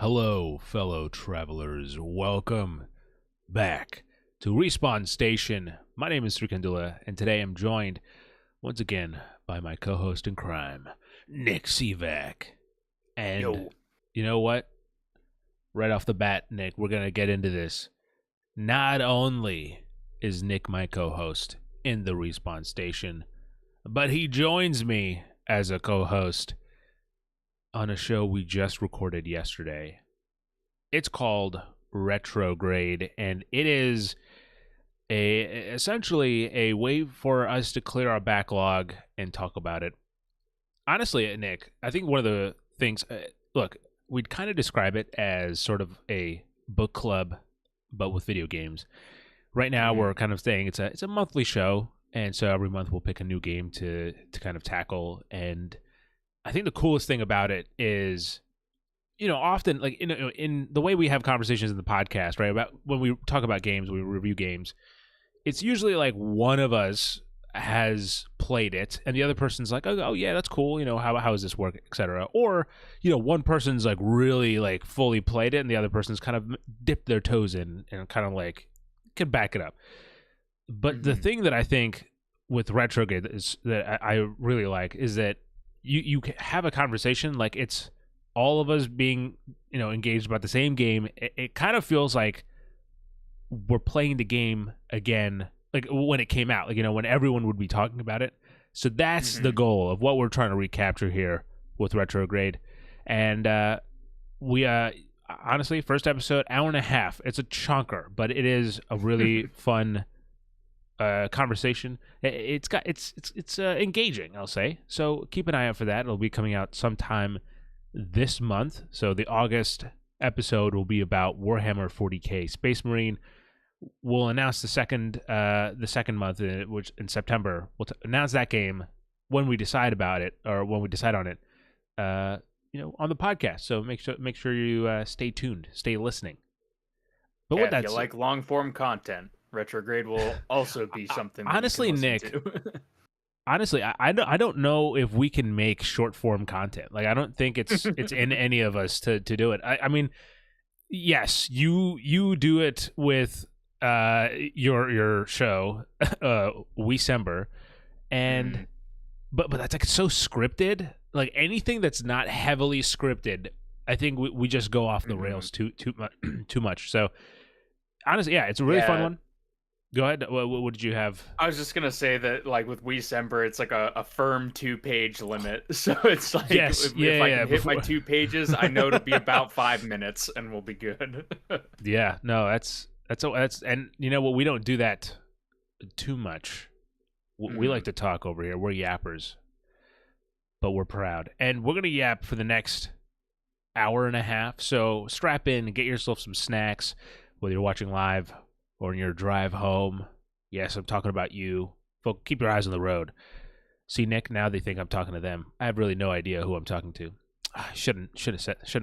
Hello, fellow travelers. Welcome back to Respawn Station. My name is Kandula, and today I'm joined once again by my co-host in crime, Nick Sivak. And Yo. you know what? Right off the bat, Nick, we're going to get into this. Not only is Nick my co-host in the Respawn Station, but he joins me as a co-host on a show we just recorded yesterday. It's called Retrograde, and it is essentially a way for us to clear our backlog and talk about it. Honestly, Nick, I think one of the things, look, we'd kind of describe it as sort of a book club, but with video games. Right now, we're kind of saying it's a monthly show, and so every month we'll pick a new game to kind of tackle. And I think the coolest thing about it is, often like in the way we have conversations in the podcast, right? About when we talk about games, we review games. It's usually like one of us has played it, and the other person's like, "Oh yeah, that's cool. How does this work, etc." Or one person's like really like fully played it, and the other person's kind of dipped their toes in and kind of like can back it up. But the thing that I think with Retrograde is that I really like is that you have a conversation like it's all of us being engaged about the same game. It kind of feels like we're playing the game again, like when it came out, like when everyone would be talking about it. So that's the goal of what we're trying to recapture here with Retrograde. And we honestly, first episode, hour and a half. It's a chonker, but it is a really fun conversation. It's engaging, I'll say. So keep an eye out for that. It'll be coming out sometime this month. So the August episode will be about Warhammer 40K Space Marine. We'll announce the second month, which in September. We'll announce that game when we decide about it, or when we decide on it. On the podcast. So make sure you stay tuned, stay listening. But if you like long form content, Retrograde will also be something. Honestly, Nick. Honestly, I don't know if we can make short form content. Like, I don't think it's in any of us to do it. I mean, yes, you do it with your show, Weecember, and but that's like so scripted. Like anything that's not heavily scripted, I think we just go off the rails too much. So honestly, yeah, it's a really fun one. Go ahead. What did you have? I was just gonna say that, like with Weecember, it's like a firm 2-page limit. So it's like, if I can hit my 2 pages, I know to be about 5 minutes, and we'll be good. Yeah, no, that's and we don't do that too much. We like to talk over here. We're yappers, but we're proud, and we're gonna yap for the next hour and a half. So strap in and get yourself some snacks, whether you're watching live or in your drive home. Yes, I'm talking about you. Folks, keep your eyes on the road. See, Nick, now they think I'm talking to them. I have really no idea who I'm talking to. I shouldn't have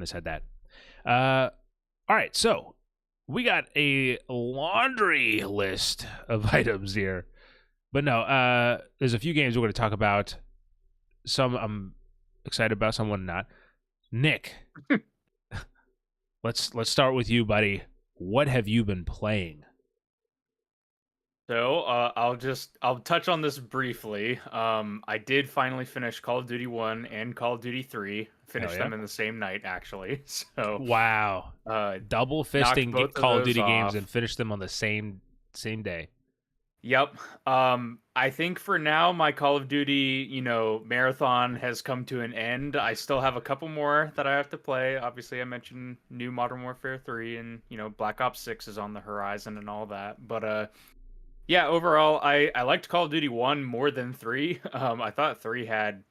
said that. All right, so we got a laundry list of items here. But no, there's a few games we're going to talk about. Some I'm excited about, some I'm not. Nick, let's start with you, buddy. What have you been playing? So I'll touch on this briefly. I did finally finish Call of Duty 1 and Call of Duty 3. Finished them in the same night, actually. So wow, double fisting Call of Duty games and finish them on the same day. Yep. I think for now my Call of Duty, marathon has come to an end. I still have a couple more that I have to play. Obviously, I mentioned new Modern Warfare 3 and, Black Ops 6 is on the horizon and all that. But yeah, overall, I liked Call of Duty 1 more than 3. I thought 3 had,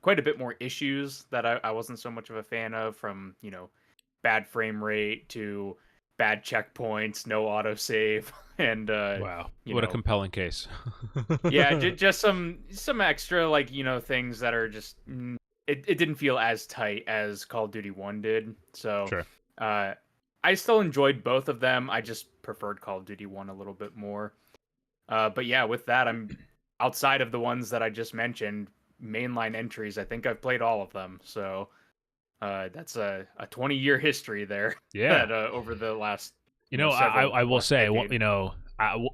quite a bit more issues that I wasn't so much of a fan of, from, bad frame rate to bad checkpoints, no autosave, and wow, what a compelling case. Yeah, just some extra, like, things that are just it didn't feel as tight as Call of Duty 1 did. So sure. I still enjoyed both of them. I just preferred Call of Duty 1 a little bit more. But yeah, with that, I'm outside of the ones that I just mentioned, mainline entries. I think I've played all of them. So That's a 20-year history there. Yeah. That over the last I will last say, decade.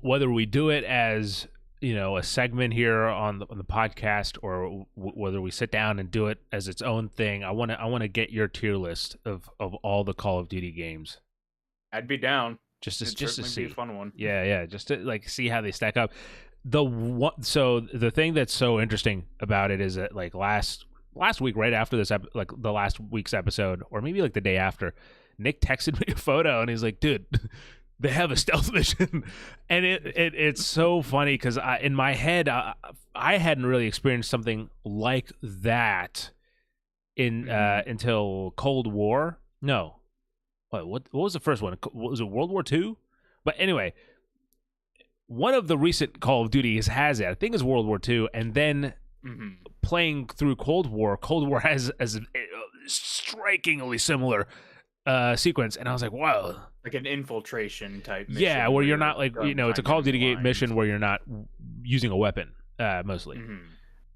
whether we do it as a segment here on the podcast, or whether we sit down and do it as its own thing, I want to get your tier list of all the Call of Duty games. I'd be down. Just It'd to certainly see. be a fun one. Yeah, just to like see how they stack up. So the thing that's so interesting about it is that like last week, right after this, like the last week's episode, or maybe like the day after, Nick texted me a photo and he's like, "Dude, they have a stealth mission," and it's so funny because in my head I hadn't really experienced something like that in until Cold War. No, what was the first one? Was it World War II? But anyway, one of the recent Call of Duties has it. I think it's World War II, and then playing through Cold War has a strikingly similar sequence, and I was like, wow. Like an infiltration type mission. Yeah, where you're not like, it's a Call of Duty mission where you're not using a weapon, mostly.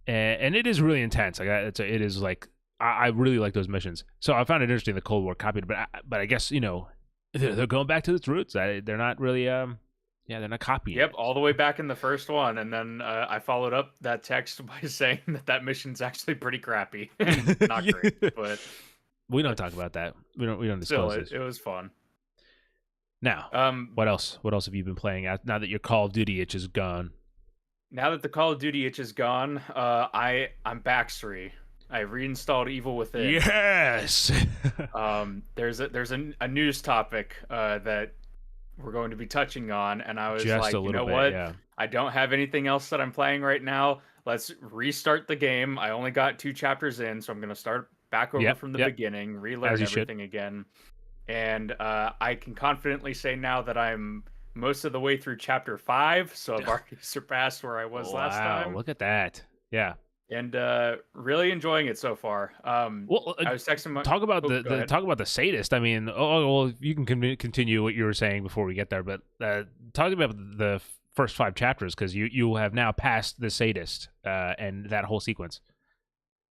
And it is really intense. Like it is like, I really like those missions. So I found it interesting the Cold War copied, but I guess, they're going back to its roots. They're not really, they're not copying. Yep, all the way back in the first one, and then I followed up that text by saying that mission's actually pretty crappy, not great, but we don't talk about that. We don't disclose this. It was fun. Now, what else? What else have you been playing now that your Call of Duty itch is gone? Now that the Call of Duty itch is gone, I'm backstory. I reinstalled Evil Within. Yes. There's a news topic that we're going to be touching on, and I was just like, you know bit, what? Yeah. I don't have anything else that I'm playing right now. Let's restart the game. I only got 2 chapters in, so I'm gonna start back over from the beginning, relearn everything again. And I can confidently say now that I'm most of the way through chapter 5, so I've already surpassed where I was last time. Look at that. Yeah. And really enjoying it so far. I was texting my talk about the sadist. I mean, well, you can continue what you were saying before we get there, but talk about the first 5 chapters, because you have now passed the sadist and that whole sequence.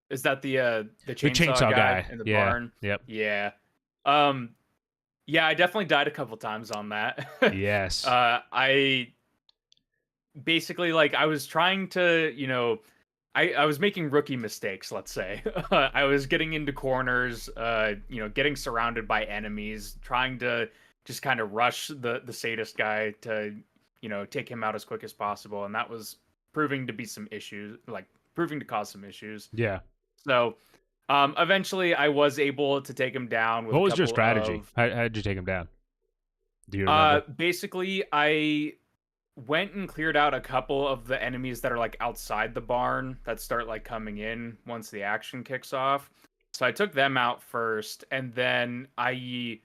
Is that the chainsaw guy in the barn? Yep. Yeah. Yeah, I definitely died a couple times on that. Yes. I basically, like, I was trying to, I was making rookie mistakes, let's say. I was getting into corners, getting surrounded by enemies, trying to just kind of rush the sadist guy to, take him out as quick as possible. And that was proving to cause some issues. Yeah. So eventually I was able to take him down. With what was your strategy? How did you take him down? Do you remember? Basically, I went and cleared out a couple of the enemies that are like outside the barn that start like coming in once the action kicks off. So I took them out first, and then I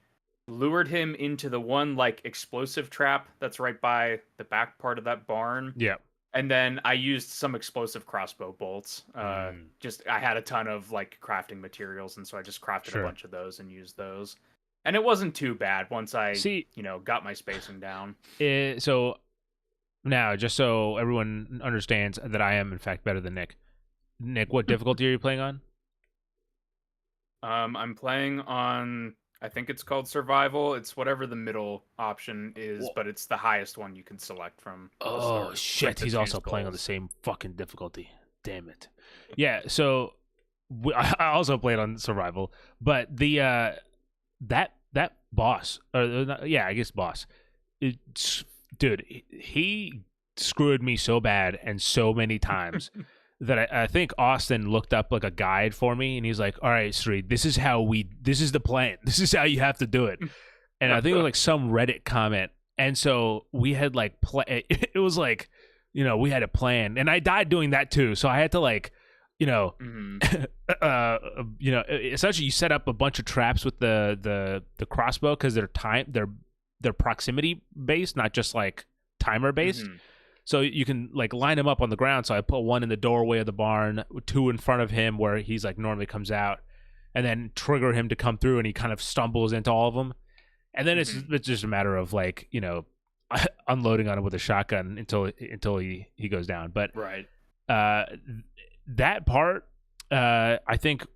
lured him into the one like explosive trap that's right by the back part of that barn. Yeah. And then I used some explosive crossbow bolts. I had a ton of like crafting materials, and so I just crafted a bunch of those and used those. And it wasn't too bad once I got my spacing down. So now, just so everyone understands that I am in fact better than Nick. Nick, what difficulty are you playing on? I'm playing on, I think it's called survival. It's whatever the middle option is, but it's the highest one you can select from. Oh shit! He's also playing on the same fucking difficulty. Damn it. Yeah. So I also played on survival, but the that boss, I guess boss. Dude, he screwed me so bad and so many times that I think Austin looked up like a guide for me, and he's like, "All right, Sri, this is the plan. This is how you have to do it." And I think it was like some Reddit comment, and so we had like it was like, we had a plan, and I died doing that too. So I had to like, essentially you set up a bunch of traps with the crossbow, because they're proximity based, not just like timer based. So you can like line them up on the ground. So I put one in the doorway of the barn, 2 in front of him where he's like normally comes out, and then trigger him to come through, and he kind of stumbles into all of them. And then it's just a matter of like, unloading on him with a shotgun until he goes down. But right. That part, I think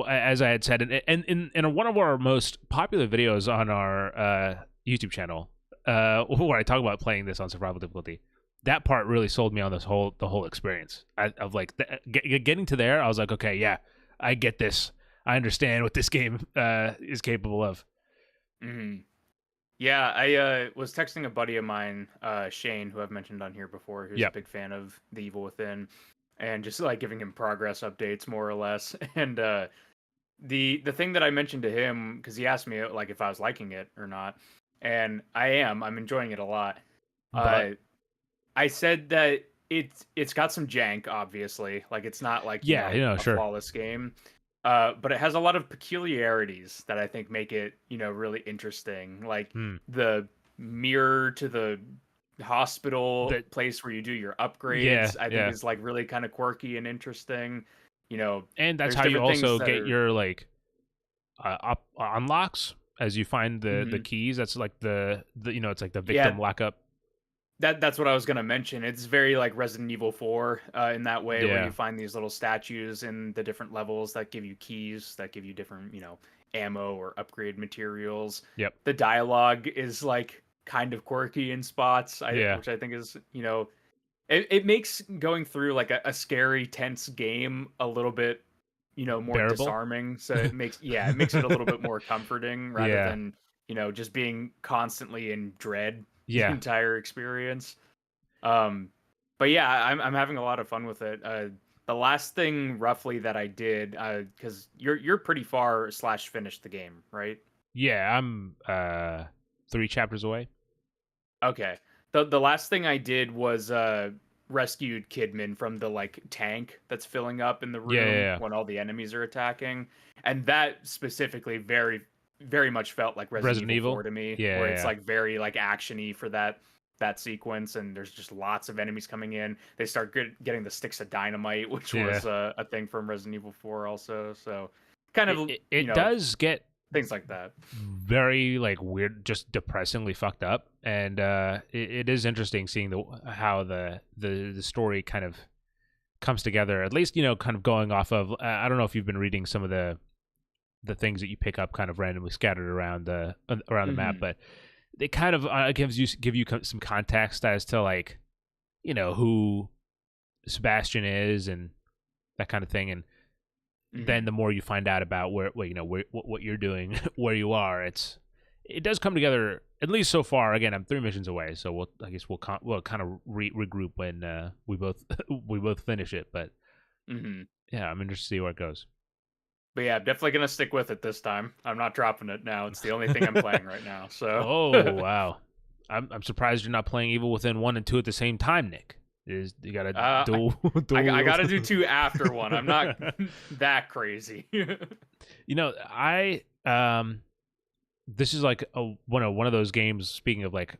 as I had said, and in one of our most popular videos on our YouTube channel, where I talk about playing this on survival difficulty, that part really sold me on the whole experience. Of like getting to there, I was like, okay, yeah, I get this. I understand what this game is capable of. Mm-hmm. Yeah, I was texting a buddy of mine, Shane, who I've mentioned on here before, who's a Yep. big fan of The Evil Within, and just like giving him progress updates more or less. And the thing that I mentioned to him, because he asked me like if I was liking it or not, and I am. I'm enjoying it a lot. But I said that it's got some jank, obviously. Like it's not like, yeah, a sure. flawless game. But it has a lot of peculiarities that I think make it, really interesting. Like Hmm. the mirror to the hospital That place where you do your yeah, upgrades, I think yeah. is like really kind of quirky and interesting. And that's There's how you different things also that get are your like up unlocks as you find the Mhm. keys. That's like the it's like the Yeah, victim lockup. that's what I was gonna mention. It's very like Resident Evil 4 in that way, where you Yeah. find these little statues in the different levels that give you keys, that give you different, ammo or upgrade materials. Yep. The dialogue is like kind of quirky in spots, Yeah. which I think is, it makes going through like a scary, tense game a little bit, more Bearable. disarming. So it makes it a little bit more comforting rather Yeah. than, just being constantly in dread the Yeah. entire experience. Um, but yeah, I'm having a lot of fun with it. The last thing roughly that I did, because you're pretty far slash finished the game, right? Yeah, I'm 3 chapters away. Okay. The last thing I did was rescued Kidman from the like tank that's filling up in the Yeah, room yeah, yeah. when all the enemies are attacking. And that specifically very much felt like Resident Resident Evil 4 Evil. to me, Yeah, where yeah, it's yeah. like very like actiony for that sequence, and there's just lots of enemies coming in. They start getting the sticks of dynamite, which Yeah. was a thing from Resident Evil 4 also. So kind of, It does get things like that. very like weird, just depressingly fucked up, and it is interesting seeing how the story kind of comes together. At least kind of going off of I don't know if you've been reading some of the things that you pick up kind of randomly scattered around the map, Hmm. but it kind of give you some context as to like who Sebastian is and that kind of thing, and then Hmm. the more you find out about what you're doing, where you are, it does come together. At least so far. Again, I'm 3 missions away, so I guess we'll kind of regroup when we both we both finish it. But Hmm. yeah, I'm interested to see where it goes. But yeah, I'm definitely gonna stick with it this time. I'm not dropping it now. It's the only thing I'm playing right now. So Oh wow, I'm surprised you're not playing Evil Within 1 and 2 at the same time, Nick. Is you got to I, dual I dual. gotta do two after one. I'm not that crazy. I this is like one of those games. Speaking of like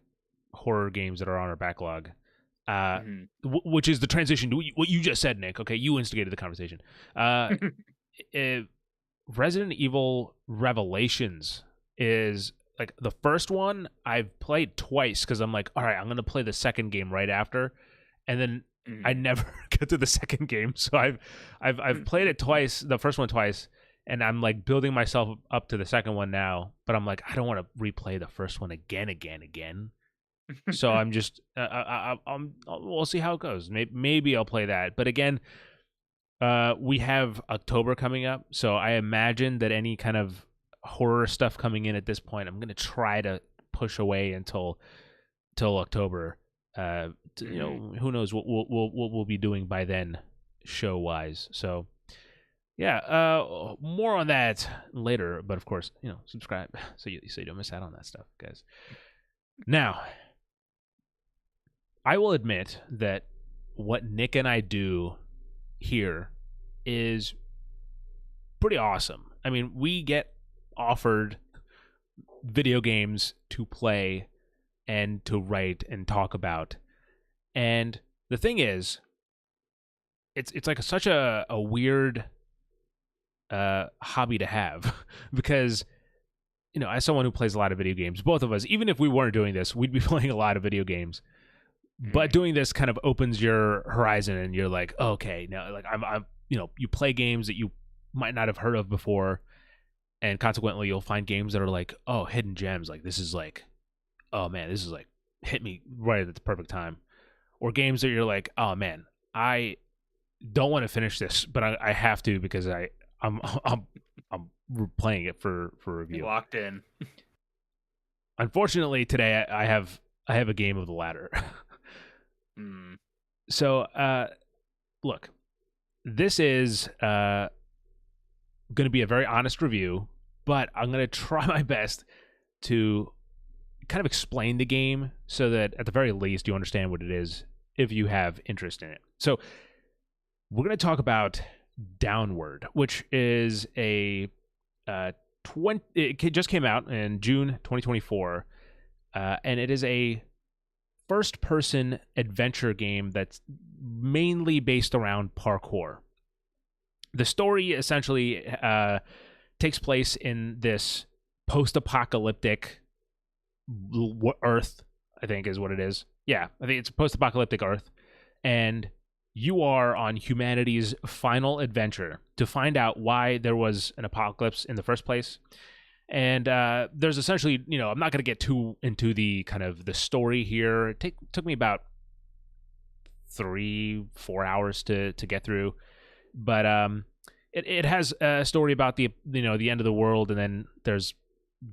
horror games that are on our backlog, Mhm. which is the transition to what you just said, Nick. Okay, you instigated the conversation. Uh, it, Resident Evil Revelations is like the first one I've played twice because I'm like, all right, I'm gonna play the second game right after, and then I Mhm. never get to the second game. So I've played it twice, the first one twice, and I'm like building myself up to the second one now. But I'm like, I don't want to replay the first one again. So I'm just we'll see how it goes. Maybe I'll play that. But again, we have October coming up, so I imagine that any kind of horror stuff coming in at this point, I'm gonna try to push away until October. Mhm. Who knows what we'll be doing by then, show wise. So yeah, more on that later. But of course, subscribe so you don't miss out on that stuff, guys. Now, I will admit that what Nick and I do here is pretty awesome. I mean, we get offered video games to play and to write and talk about. And the thing is, it's like such a weird hobby to have because as someone who plays a lot of video games, both of us, even if we weren't doing this, we'd be playing a lot of video games. But Mhm. doing this kind of opens your horizon, and you're like, okay, now like I'm you play games that you might not have heard of before, and consequently you'll find games that are like, oh, hidden gems, like this is like, oh man, this is like hit me right at the perfect time. Or games that you're like, oh man, I don't want to finish this, but I have to because I'm I'm playing it for review. Locked in. Unfortunately, today I have a game of the latter. So, look, this is going to be a very honest review, but I'm going to try my best to kind of explain the game so that at the very least you understand what it is if you have interest in it. So, we're going to talk about Downward, which is it just came out in June 2024, and it is a first-person adventure game that's mainly based around parkour. The story essentially takes place in this post-apocalyptic Earth, I think is what it is. Yeah, I think it's a post-apocalyptic Earth, and you are on humanity's final adventure to find out why there was an apocalypse in the first place. And there's essentially, I'm not going to get too into the kind of the story here. It took me about 3-4 hours to get through, but it has a story about the end of the world, and then there's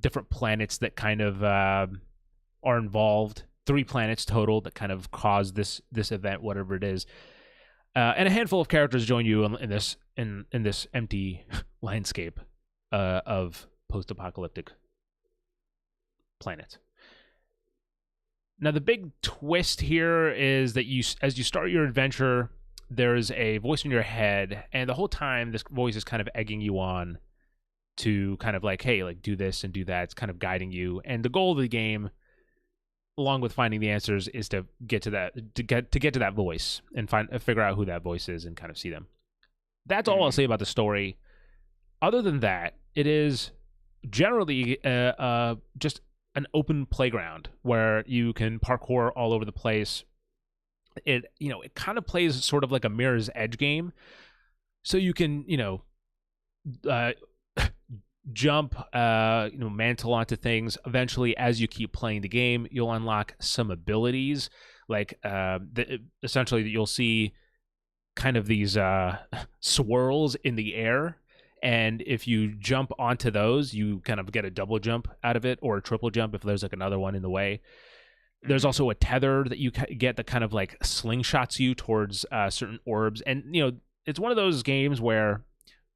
different planets that kind of are involved. 3 planets total that kind of cause this event, whatever it is. And a handful of characters join you in this empty landscape of post-apocalyptic planet. Now, the big twist here is that as you start your adventure, there's a voice in your head, and the whole time this voice is kind of egging you on to kind of like, hey, like do this and do that. It's kind of guiding you, and the goal of the game, along with finding the answers, is to get to that voice and figure out who that voice is and kind of see them. That's all I'll say about the story. Other than that, it is generally just an open playground where you can parkour all over the place. It kind of plays sort of like a Mirror's Edge game, so you can jump, mantle onto things. Eventually, as you keep playing the game, you'll unlock some abilities. Like, essentially, you'll see kind of these swirls in the air, and if you jump onto those, you kind of get a double jump out of it, or a triple jump if there's like another one in the way. There's also a tether that you get that kind of like slingshots you towards certain orbs, and it's one of those games where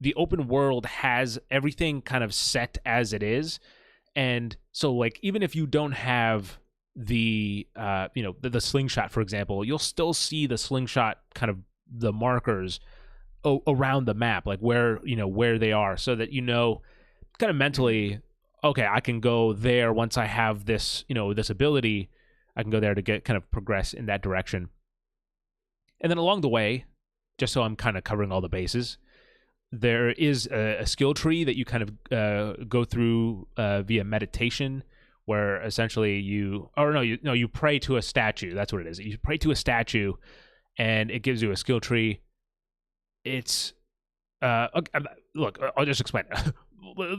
the open world has everything kind of set as it is, and so like even if you don't have the the slingshot, for example, you'll still see the slingshot kind of the markers around the map, like where they are, so that kind of mentally, okay, I can go there once I have this this ability. I can go there to get kind of progress in that direction. And then along the way, just so I'm kind of covering all the bases, there is a skill tree that you kind of go through via meditation, where essentially you pray to a statue. That's what it is. You pray to a statue, and it gives you a skill tree. It's look, I'll just explain.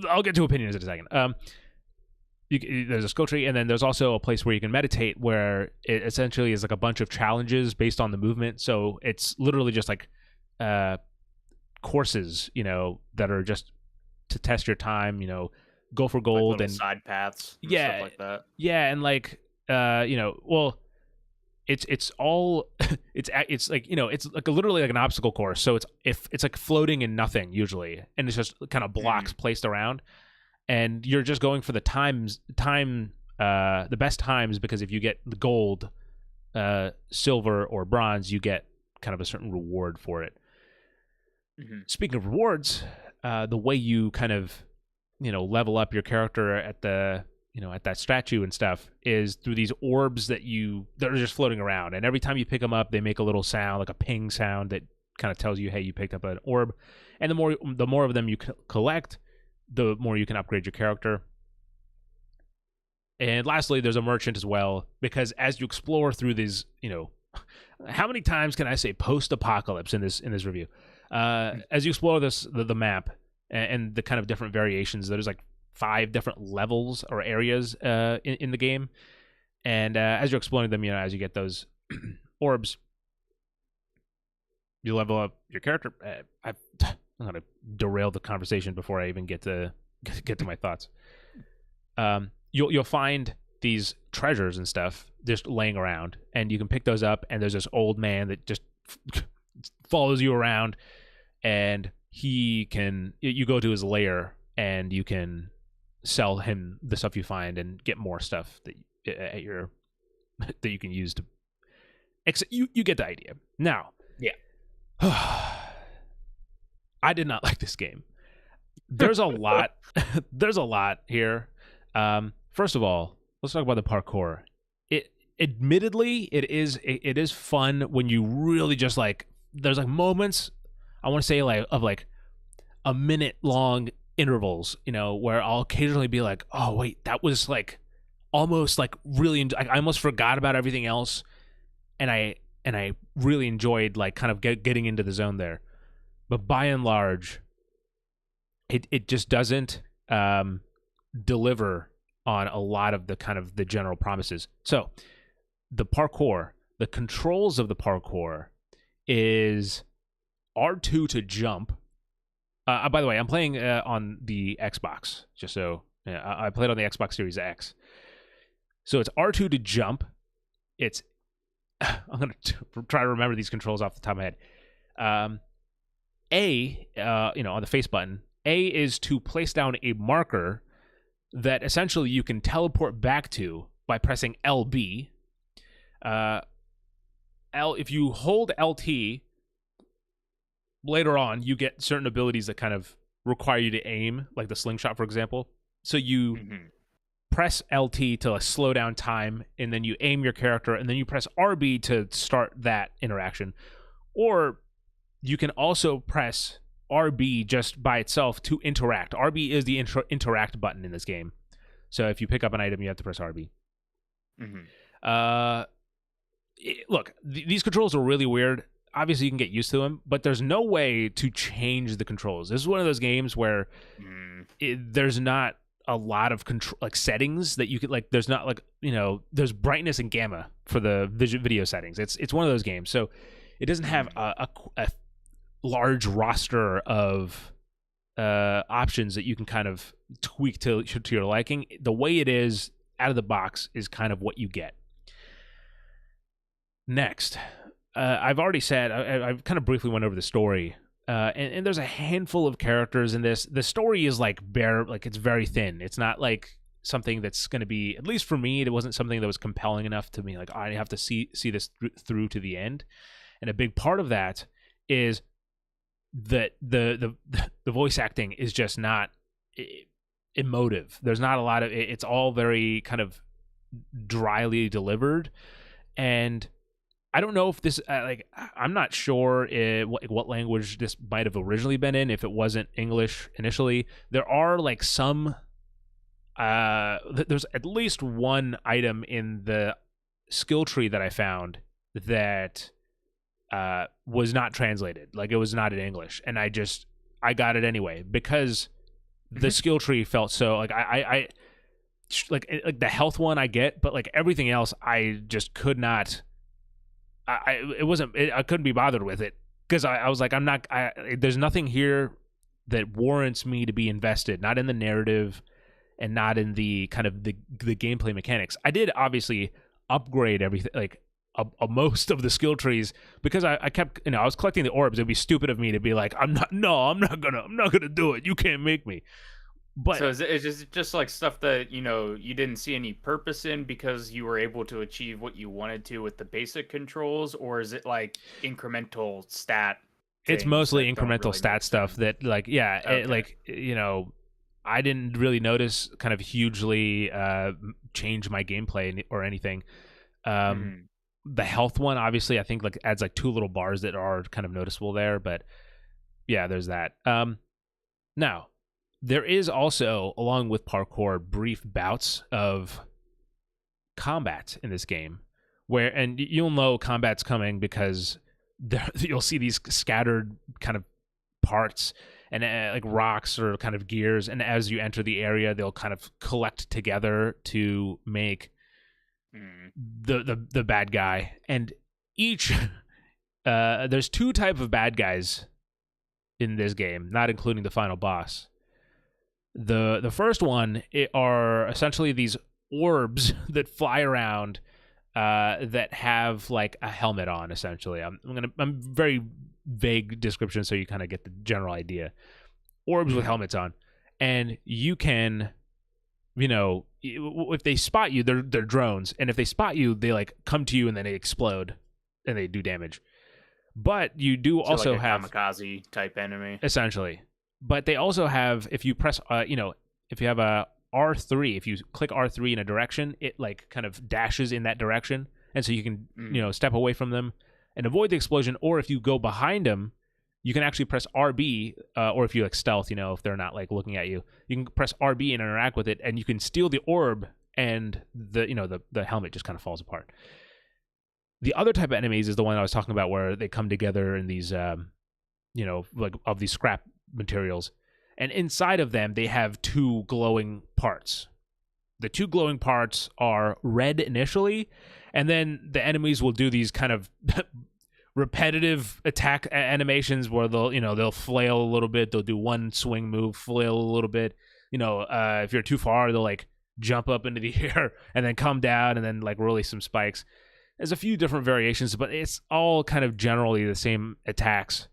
I'll get to opinions in a second. There's a skill tree, and then there's also a place where you can meditate, where it essentially is like a bunch of challenges based on the movement. So it's literally just like courses, that are just to test your time, go for gold, like and side paths, and yeah, stuff like that. Yeah, and like well, it's all it's like it's like literally like an obstacle course. So it's like floating in nothing usually, and it's just kind of blocks placed around, and you're just going for the the best times, because if you get the gold, silver, or bronze, you get kind of a certain reward for it. Speaking of rewards, the way you kind of level up your character at the at that statue and stuff is through these orbs that are just floating around, and every time you pick them up, they make a little sound, like a ping sound, that kind of tells you, hey, you picked up an orb. And the more of them you collect, the more you can upgrade your character. And lastly, there's a merchant as well, because as you explore through these, how many times can I say post-apocalypse in this review? As you explore the map, and the kind of different variations. There's like 5 different levels or areas in the game, and as you're exploring them, as you get those orbs, you level up your character. I'm gonna derail the conversation before I even get to my thoughts. You'll find these treasures and stuff just laying around, and you can pick those up. And there's this old man that just follows you around, and you go to his lair, and you can sell him the stuff you find and get more stuff that you can use to. You get the idea. Now, yeah. I did not like this game. There's a lot. There's a lot here. First of all, let's talk about the parkour. Admittedly, it is fun when you really just like. There's like moments. I want to say of a minute long intervals, where I'll occasionally be like, oh wait, that was like almost like really. I almost forgot about everything else, and I really enjoyed like kind of getting into the zone there. But by and large, it just doesn't deliver on a lot of the kind of the general promises. So the parkour, the controls of the parkour is R2 to jump. By the way, I'm playing on the Xbox, just so I played on the Xbox Series X. So it's R2 to jump. It's I'm going to try to remember these controls off the top of my head. A, on the face button, A is to place down a marker that essentially you can teleport back to by pressing LB. If you hold LT, later on, you get certain abilities that kind of require you to aim, like the slingshot, for example. So you press LT to slow down time, and then you aim your character, and then you press RB to start that interaction. Or you can also press RB just by itself to interact. RB is the interact button in this game. So if you pick up an item, you have to press RB. Look, these controls are really weird. Obviously, you can get used to them, but there's no way to change the controls. This is one of those games where there's not a lot of control, like settings that you could like. There's not like there's brightness and gamma for the video settings. It's one of those games, so it doesn't have a large roster of options that you can kind of tweak to your liking. The way it is out of the box is kind of what you get. Next, I've already said I've kind of briefly went over the story, and there's a handful of characters in this. The story is like it's very thin. It's not like something that's going to be, at least for me, it wasn't something that was compelling enough to me. Like I have to see this through to the end, and a big part of that is that the voice acting is just not emotive. There's not a lot of it's all very kind of dryly delivered, and I don't know if this I'm not sure what language this might have originally been in, if it wasn't English initially. There are like some there's at least one item in the skill tree that I found that was not translated. Like it was not in English, and I got it anyway because the skill tree felt so like I like the health one I get, but like everything else I just could not. I couldn't be bothered with it because I was like, there's nothing here that warrants me to be invested, not in the narrative and not in the kind of the gameplay mechanics. I did obviously upgrade everything, like most of the skill trees, because I kept, I was collecting the orbs. It'd be stupid of me to be like, I'm not gonna do it. You can't make me. But so it's just like stuff that you didn't see any purpose in because you were able to achieve what you wanted to with the basic controls, or is it like incremental stat? It's mostly incremental stat stuff that like I didn't really notice kind of hugely change my gameplay or anything. The health one obviously I think like adds like 2 little bars that are kind of noticeable there, but yeah, there's that. Now there is also, along with parkour, brief bouts of combat in this game, and you'll know combat's coming because you'll see these scattered kind of parts, and like rocks or kind of gears. And as you enter the area, they'll kind of collect together to make the bad guy. And each there's 2 type of bad guys in this game, not including the final boss. The first one are essentially these orbs that fly around that have like a helmet on. Essentially, I'm very vague description so you kind of get the general idea. Orbs with helmets on, and you can, if they spot you, they're drones, and if they spot you, they like come to you and then they explode and they do damage. But you do also like a have kamikaze type enemy, essentially. But they also have, if you press, if you have a R3, if you click R3 in a direction, it like kind of dashes in that direction, and so you can step away from them and avoid the explosion. Or if you go behind them, you can actually press RB, or if you like stealth, if they're not like looking at you, you can press RB and interact with it, and you can steal the orb, and the helmet just kind of falls apart. The other type of enemies is the one I was talking about, where they come together in these, like of these scrap materials, and inside of them they have 2 glowing parts. The 2 glowing parts are red initially, and then the enemies will do these kind of repetitive attack animations where they'll flail a little bit, they'll do one swing move, flail a little bit, if you're too far, they'll like jump up into the air and then come down and then like release some spikes. There's a few different variations, but it's all kind of generally the same attacks.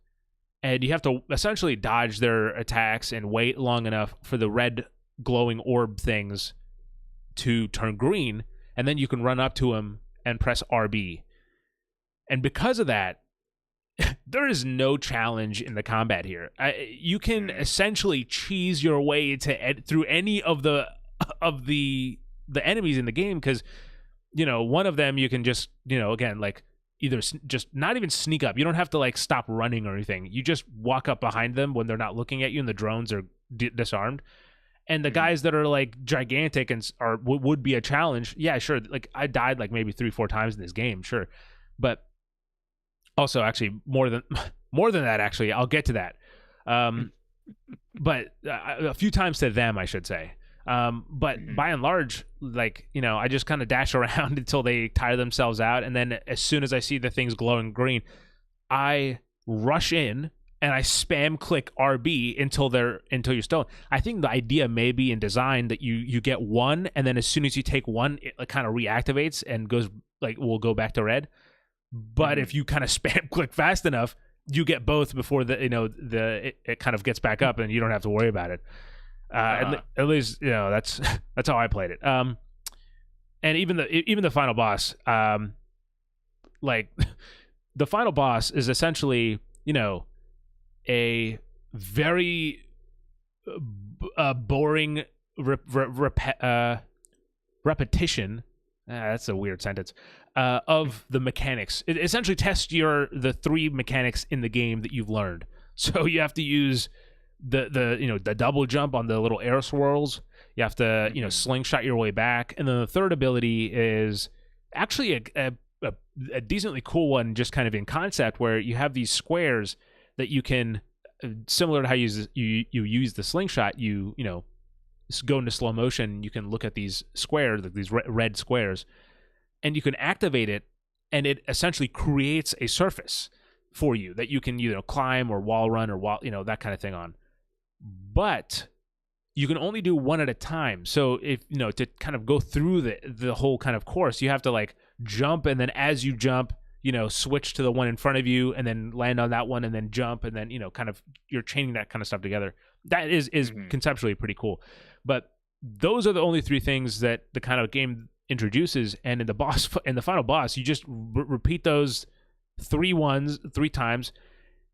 And you have to essentially dodge their attacks and wait long enough for the red glowing orb things to turn green, and then you can run up to them and press RB. And because of that, there is no challenge in the combat here. You can essentially cheese your way through any of the enemies in the game, because one of them you can just again like either just not even sneak up. You don't have to like stop running or anything. You just walk up behind them when they're not looking at you and the drones are disarmed. And the guys that are like gigantic and would be a challenge. Yeah, sure. Like I died like maybe 3-4 times in this game, sure. But also actually more than that actually. I'll get to that. But a few times to them, I should say. But by and large, like, I just kind of dash around until they tire themselves out. And then as soon as I see the things glowing green, I rush in and I spam click RB until you're stolen. I think the idea may be in design that you get one, and then as soon as you take one, it like kind of reactivates and will go back to red. But if you kind of spam click fast enough, you get both before it kind of gets back up, and you don't have to worry about it. At least that's how I played it. And even the final boss, like the final boss is essentially a very boring repetition. That's a weird sentence. Of the mechanics. It essentially tests the 3 mechanics in the game that you've learned. So you have to use the double jump on the little air swirls. You have to slingshot your way back, and then the third ability is actually a decently cool one, just kind of in concept, where you have these squares that you can, similar to how you use the slingshot. You go into slow motion. You can look at these squares, like these red squares, and you can activate it, and it essentially creates a surface for you that you can either climb or wall run or that kind of thing on. But you can only do one at a time. So if to kind of go through the whole kind of course, you have to like jump, and then as you jump, switch to the one in front of you, and then land on that one, and then jump, and then kind of you're chaining that kind of stuff together. That is conceptually pretty cool. But those are the only 3 things that the kind of game introduces, and in the final boss, you just repeat those 3 times,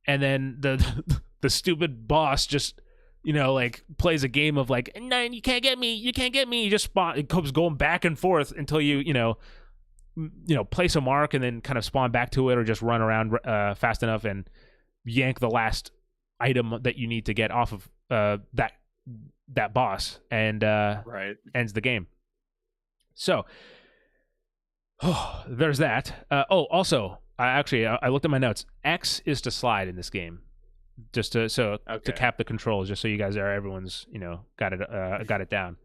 and then the stupid boss just like plays a game of like, no, you can't get me, you just spawn. It comes going back and forth until you place a mark and then kind of spawn back to it, or just run around fast enough and yank the last item that you need to get off of that boss, and ends the game. So there's that. Also, I looked at my notes. X is to slide in this game. just to Okay. cap the controls, just so you guys are everyone's got it down.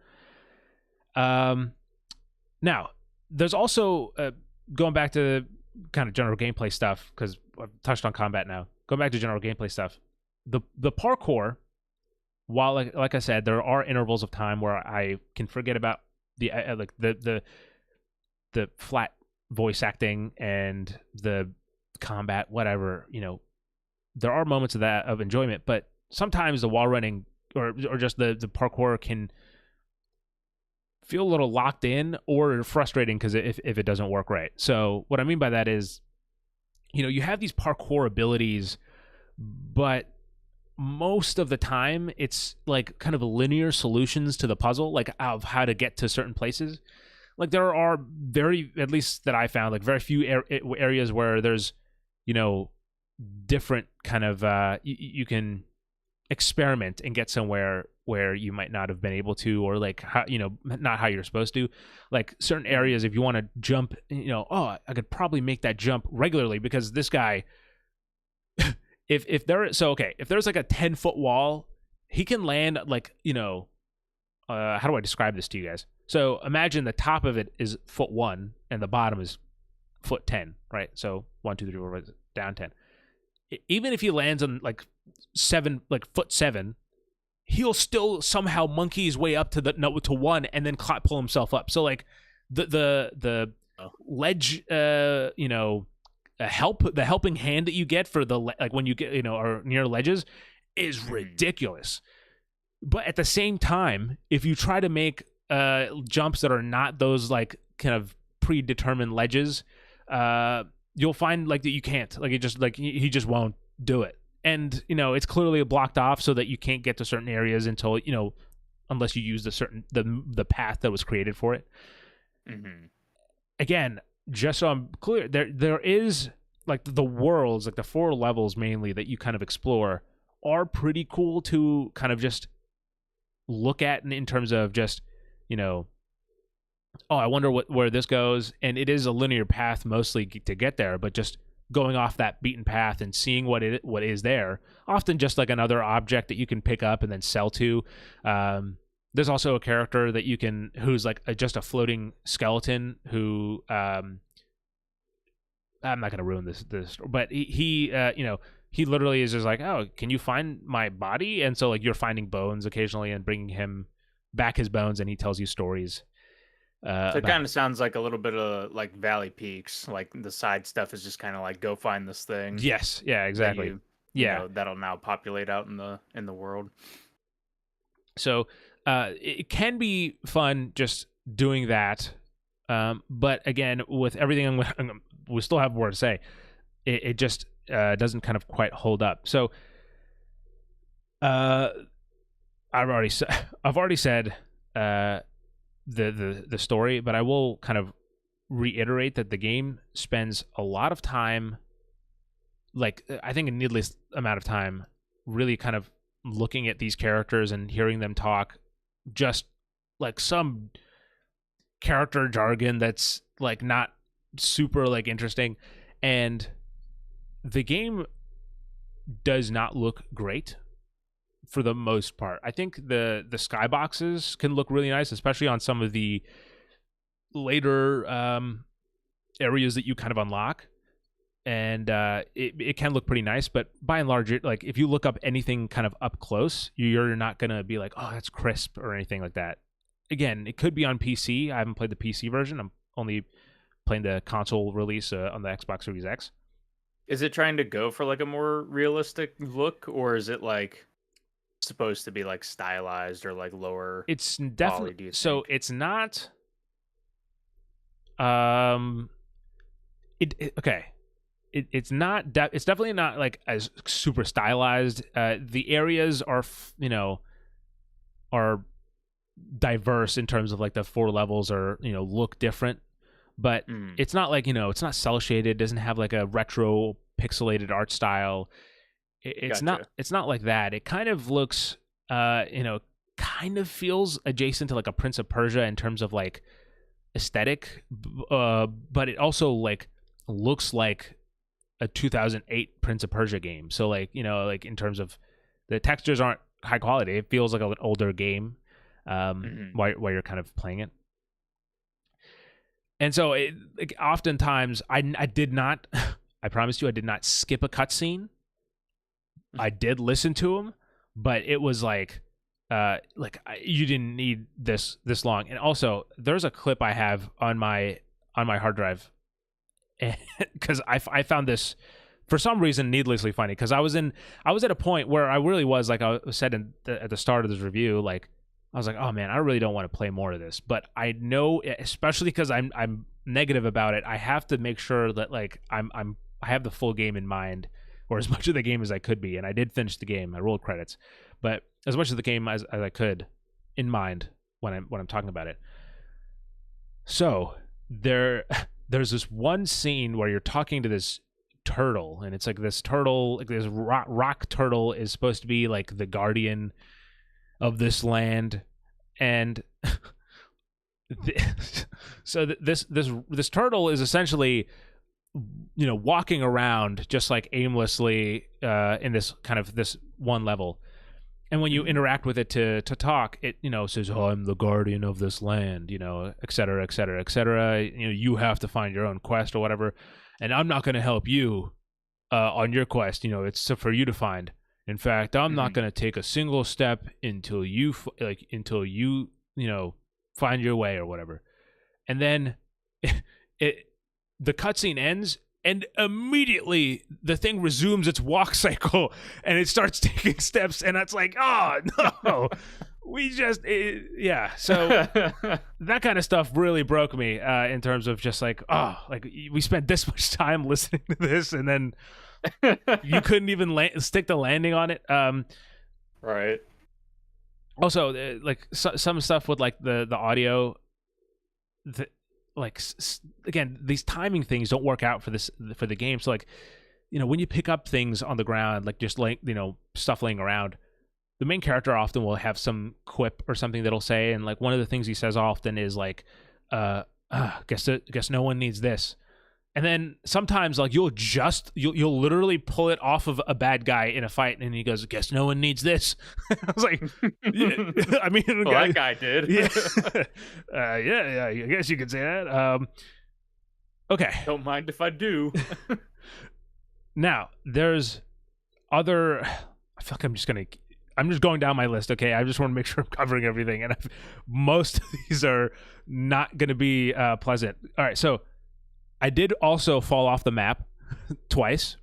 Um, Now there's also going back to kind of general gameplay stuff because I've touched on combat now. Going back to general gameplay stuff, the parkour. While like I said, there are intervals of time where I can forget about the like the flat voice acting and the combat, whatever. There are moments of enjoyment, but sometimes the wall running or just the parkour can feel a little locked in or frustrating because if it doesn't work right. So what I mean by that is, you have these parkour abilities, but most of the time it's like kind of linear solutions to the puzzle, like of how to get to certain places. Like there are at least that I found, like very few areas where there's, different kind of you can experiment and get somewhere where you might not have been able to, or like how, not how you're supposed to. Like certain areas, if you want to jump, I could probably make that jump regularly because this guy, if there's like a 10-foot wall, he can land like, how do I describe this to you guys? So imagine the top of it is foot 1 and the bottom is foot 10, right? So 1, 2, 3, 4, 5, down 10. Even if he lands on like foot 7, he'll still somehow monkey his way up to to 1 and then pull himself up. So like the ledge, the helping hand that you get for like when you get are near ledges is ridiculous. But at the same time, if you try to make jumps that are not those like kind of predetermined ledges, you'll find like that you can't. Like it just like he just won't do it. And it's clearly blocked off so that you can't get to certain areas until unless you use the path that was created for it. Mm-hmm. Again, just so I'm clear, there is like the worlds, like the 4 levels mainly that you kind of explore are pretty cool to kind of just look at in terms of just, I wonder where this goes. And it is a linear path mostly to get there, but just going off that beaten path and seeing what is there, often just like another object that you can pick up and then sell to. There's also a character that who's like just a floating skeleton who, I'm not going to ruin this, but he literally is just like, oh, can you find my body? And so like you're finding bones occasionally and bringing him back his bones, and he tells you stories. So it kind of sounds like a little bit of like Valley Peaks. Like the side stuff is just kind of like go find this thing. Yes, yeah, exactly. That'll now populate out in the world. So it can be fun just doing that, but again, with everything we still have more to say. It just doesn't kind of quite hold up. So I've already said the story, but I will kind of reiterate that the game spends a lot of time, like I think a needless amount of time, really kind of looking at these characters and hearing them talk, just like some character jargon that's like not super like interesting. And the game does not look great for the most part. I think the skyboxes can look really nice, especially on some of the later areas that you kind of unlock, and it can look pretty nice. But by and large, like if you look up anything kind of up close, you're not gonna be like, oh, that's crisp or anything like that. Again, it could be on PC. I haven't played the PC version. I'm only playing the console release on the Xbox Series X. Is it trying to go for like a more realistic look, or is it like supposed to be like stylized or like lower? It's definitely so. It's not. Okay. It's not. It's definitely not like as super stylized. The areas are are diverse in terms of like the 4 levels are look different, but it's not like it's not cell shaded. Doesn't have like a retro pixelated art style. It's Gotcha. not like that. It kind of looks kind of feels adjacent to like a Prince of Persia in terms of like aesthetic, but it also like looks like a 2008 Prince of Persia game. So like, you know, like in terms of the textures aren't high quality. It feels like an older game while you're kind of playing it. And so like oftentimes I did not, I promise you, I did not skip a cutscene. I did listen to them, but it was like you didn't need this long. And also, there's a clip I have on my hard drive, because I found this for some reason needlessly funny. Because I was at a point where I really was, like I said at the start of this review, like I was like, oh man, I really don't want to play more of this. But I know, especially because I'm negative about it, I have to make sure that like I have the full game in mind, or as much of the game as I could be. And I did finish the game. I rolled credits, but as much of the game as I could in mind when I'm talking about it. So there's this one scene where you're talking to this turtle, and it's like this turtle, like this rock turtle is supposed to be like the guardian of this land, and this turtle is essentially, you know, walking around just like aimlessly in this kind of this one level. And when you interact with it to talk, it, you know, says, oh, I'm the guardian of this land, you know, et cetera, et cetera, et cetera. You know, you have to find your own quest or whatever. And I'm not going to help you on your quest. You know, it's for you to find. In fact, I'm not going to take a single step until you you know, find your way or whatever. And then the cutscene ends, and immediately the thing resumes its walk cycle, and it starts taking steps, and it's like, oh no, yeah. So that kind of stuff really broke me in terms of just like, oh, like we spent this much time listening to this, and then you couldn't even stick the landing on it. Right. Also, like some stuff with like the audio, like again, these timing things don't work out for the game. So like, you know, when you pick up things on the ground, like just like, you know, stuff laying around, the main character often will have some quip or something that'll say, and like one of the things he says often is like, guess no one needs this. And then sometimes like you'll literally pull it off of a bad guy in a fight, and he goes, guess no one needs this. I was like, yeah. I mean, well, that guy did. Yeah. Yeah, I guess you could say that. Okay. Don't mind if I do. Now, there's other, I feel like I'm just going down my list, okay? I just want to make sure I'm covering everything, and most of these are not going to be pleasant. All right, so I did also fall off the map twice.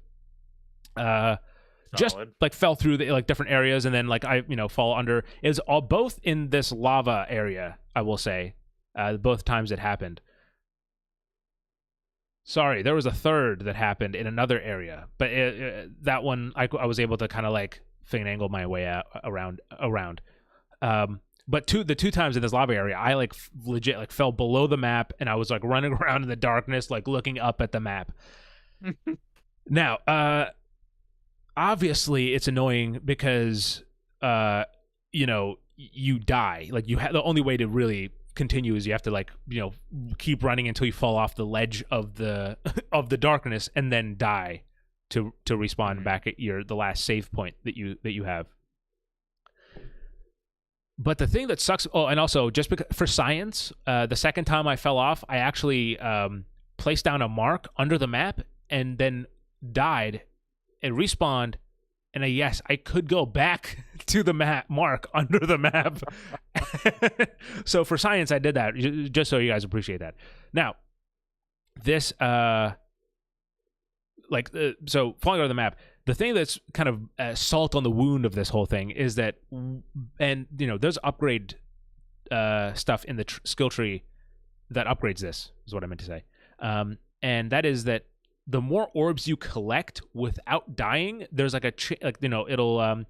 Just like fell through the like different areas, and then like I, you know, fall under. It was all both in this lava area, I will say, both times it happened. Sorry, there was a third that happened in another area, but that one I was able to kind of like finagle my way out around. But the two times in this lava area, I like legit like fell below the map, and I was like running around in the darkness, like looking up at the map. Now, obviously, it's annoying because, you know, you die. Like the only way to really continue is you have to like, you know, keep running until you fall off the ledge of the darkness, and then die to respawn back at the last save point that you have. But the thing that sucks, and also just because for science, the second time I fell off, I actually placed down a mark under the map and then died and respawned. And I could go back to the mark under the map. So for science, I did that, just so you guys appreciate that. Now, this, so falling over the map, the thing that's kind of salt on the wound of this whole thing is that, and you know, there's upgrade stuff in the skill tree that upgrades this, is what I meant to say. And that is that the more orbs you collect without dying, there's like it'll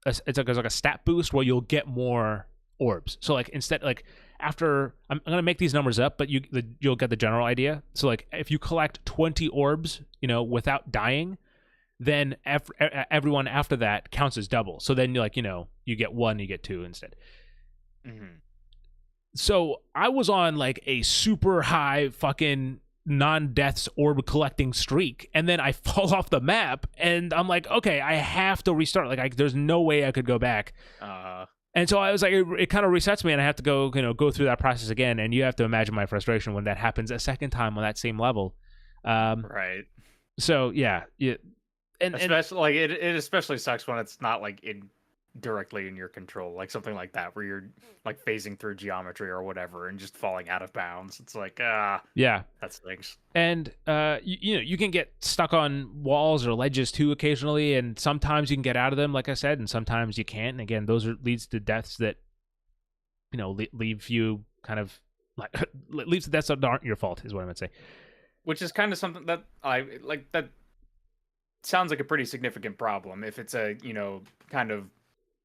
it's like a stat boost where you'll get more orbs. So like instead, like after I'm gonna make these numbers up, but you'll get the general idea. So like if you collect 20 orbs, you know, without dying, then everyone after that counts as double. So then you get 1, you get 2 instead. Mm-hmm. So I was on like a super high fucking non-deaths orb collecting streak, and then I fall off the map, and I'm like, okay, I have to restart. Like, there's no way I could go back. And so I was like, it kind of resets me, and I have to go through that process again. And you have to imagine my frustration when that happens a second time on that same level. Right. So yeah, and especially like it especially sucks when it's not like directly in your control, like something like that where you're like phasing through geometry or whatever and just falling out of bounds. It's like yeah, that stinks. And you can get stuck on walls or ledges too occasionally, and sometimes you can get out of them, like I said, and sometimes you can't. And again, those leads to deaths that leave you kind of like leads to deaths that aren't your fault, is what I'm gonna say. Which is kind of something that I like. That sounds like a pretty significant problem if it's a kind of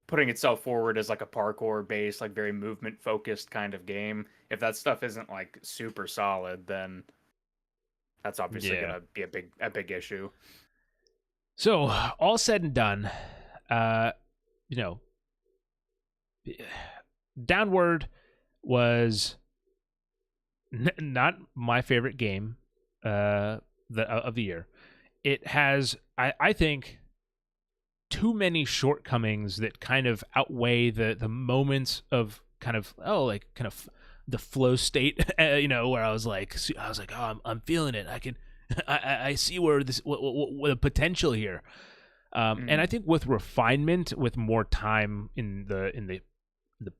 putting itself forward as like a parkour based, like very movement focused kind of game. If that stuff isn't like super solid, then that's obviously gonna be a big issue. So all said and done, Downward was not my favorite game of the year. It has, I think, too many shortcomings that kind of outweigh the moments of kind of the flow state, where I was like, oh, I'm feeling it. I see where what the potential here. And I think with refinement, with more time in the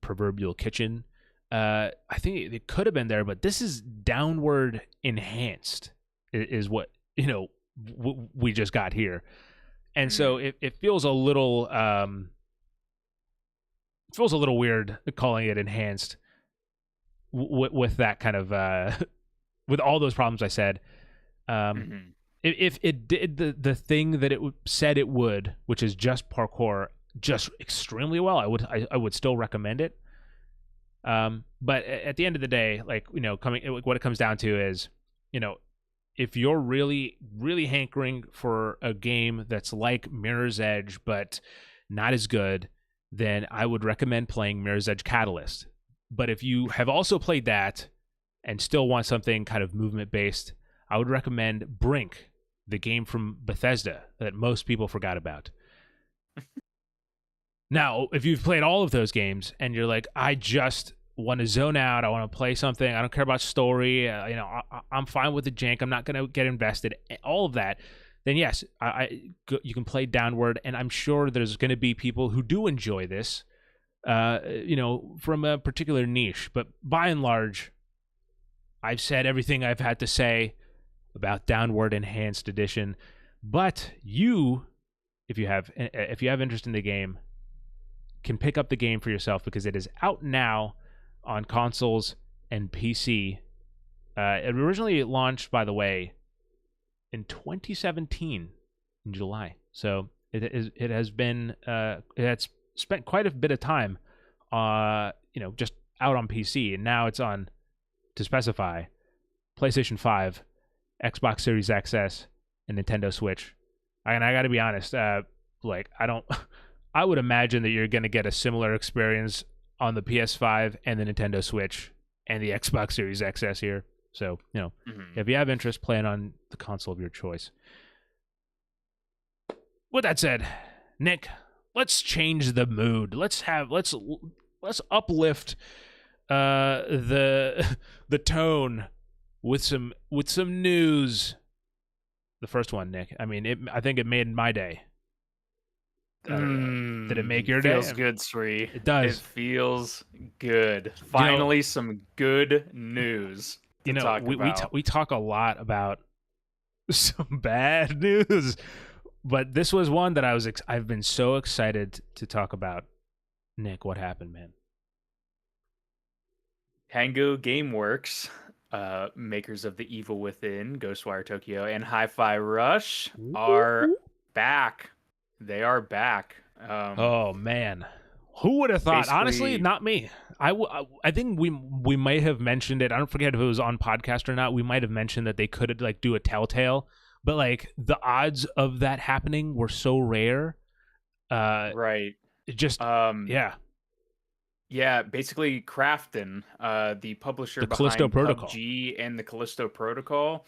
proverbial kitchen, I think it could have been there, but this is Downward enhanced is what we just got here. And so it feels a little weird calling it enhanced with that kind of with all those problems I said. If it did the thing that it said it would, which is just parkour, just extremely well, I would still recommend it. But at the end of the day, like what it comes down to is, if you're really, really hankering for a game that's like Mirror's Edge but not as good, then I would recommend playing Mirror's Edge Catalyst. But if you have also played that and still want something kind of movement-based, I would recommend Brink, the game from Bethesda that most people forgot about. Now, if you've played all of those games and you're like, I just want to zone out, I want to play something, I don't care about story, I'm fine with the jank, I'm not going to get invested, all of that, then yes, you can play Downward, and I'm sure there's going to be people who do enjoy this, from a particular niche. But by and large, I've said everything I've had to say about Downward Enhanced Edition. But you, if you have interest in the game, can pick up the game for yourself because it is out now on consoles and PC. It originally launched, by the way, in 2017 in July. So it has been it has spent quite a bit of time just out on PC, and now it's on, to specify, PlayStation 5, Xbox Series XS, and Nintendo Switch. And I got to be honest, I would imagine that you're going to get a similar experience on the PS5 and the Nintendo Switch and the Xbox Series XS here. So, if you have interest, play it on the console of your choice. With that said, Nick, let's change the mood. Let's uplift the tone with some news. The first one, Nick. I mean, I think it made my day. Did it make your day? Feels good, Sri. It does. It feels good. Finally, some good news to talk about. We talk a lot about some bad news, but this was one that I've been so excited to talk about. Nick, what happened, man? Tango Gameworks, makers of The Evil Within, Ghostwire Tokyo, and Hi-Fi Rush, are back. They are back. Oh man, who would have thought? Honestly, not me. I think we might have mentioned it. I don't forget if it was on podcast or not. We might have mentioned that they could do a Telltale, but the odds of that happening were so rare. Right. It just yeah. Yeah, basically Krafton, the publisher The Callisto behind Protocol. PUBG and the Callisto Protocol,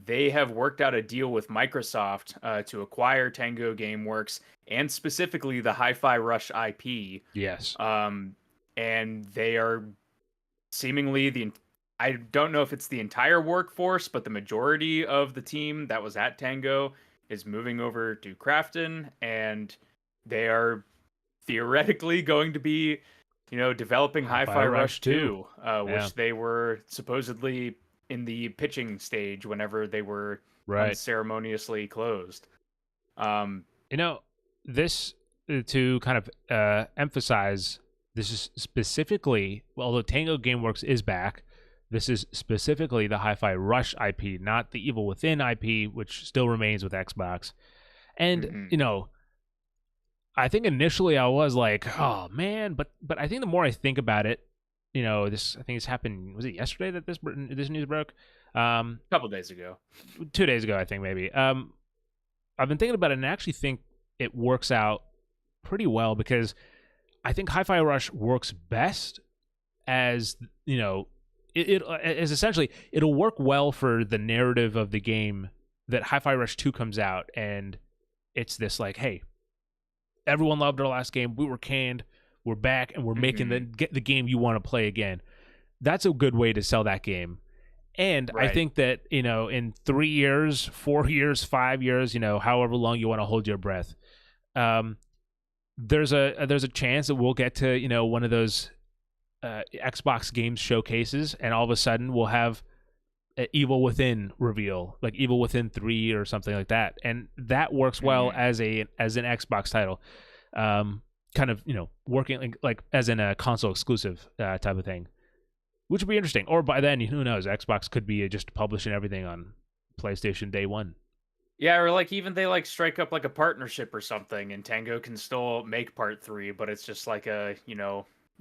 they have worked out a deal with Microsoft to acquire Tango Gameworks and specifically the Hi-Fi Rush IP. Yes. And they are seemingly I don't know if it's the entire workforce, but the majority of the team that was at Tango is moving over to Krafton, and they are theoretically going to be, developing Hi-Fi Hi-Fi Rush Rush 2. 2, Yeah. which they were supposedly in the pitching stage whenever they were Right. unceremoniously closed. Um, You know, this to kind of emphasize, this is specifically, well, although Tango Gameworks is back, this is specifically the Hi-Fi Rush IP, not the Evil Within IP, which still remains with Xbox. And mhm. I think initially I was like, oh man, but I think the more I think about it, this, I think this happened. Was it yesterday that this news broke? A couple days ago. 2 days ago, I think maybe. I've been thinking about it, and I actually think it works out pretty well because I think Hi-Fi Rush works best as it is essentially, it'll work well for the narrative of the game that Hi-Fi Rush 2 comes out, and it's this like, hey, everyone loved our last game, we were canned, we're back, and we're making Mhm. the game you want to play again. That's a good way to sell that game. And I Right. think that, in 3 years, 4 years, 5 years, however long you want to hold your breath, um, there's a chance that we'll get to, one of those Xbox games showcases, and all of a sudden we'll have an Evil Within reveal, like Evil Within 3 or something like that, and that works well Mhm. as an Xbox title, kind of, working like as in a console exclusive type of thing, which would be interesting. Or by then, who knows? Xbox could be just publishing everything on PlayStation day one. Yeah, or like even they like strike up like a partnership or something, and Tango can still make part three, but it's just like they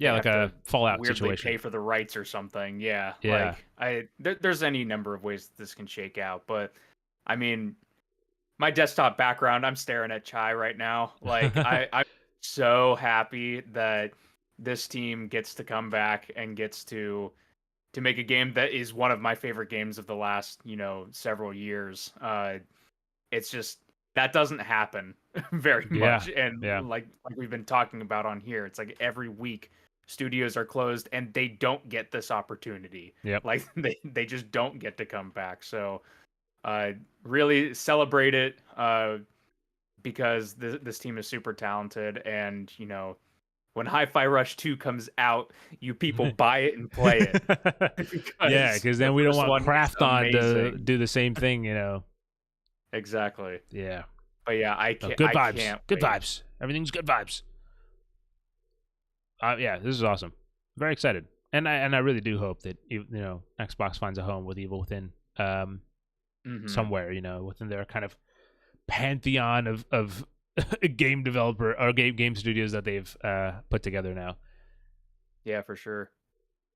Yeah, like have to a Fallout weirdly pay situation. for the rights or something. Yeah, Yeah. like there's any number of ways that this can shake out, but I mean, my desktop background, I'm staring at Chai right now. Like I'm so happy that this team gets to come back and gets to make a game that is one of my favorite games of the last several years. It's just that doesn't happen very Yeah. much, and Yeah. like we've been talking about on here, it's like every week studios are closed and they don't get this opportunity. Yep. Like they just don't get to come back. So uh really celebrate it, because this team is super talented, and when Hi-Fi Rush 2 comes out, you people buy it and play it Yeah, because because the then we don't first want one is Craft on to amazing. do the same thing, Exactly. Yeah. But yeah, No, good I vibes. can't Good wait. vibes. Everything's good vibes. Yeah, this is awesome. Very excited, and I really do hope that Xbox finds a home with Evil Within, Mhm. somewhere, within their kind of pantheon of game developer or game studios that they've put together now. Yeah, for sure.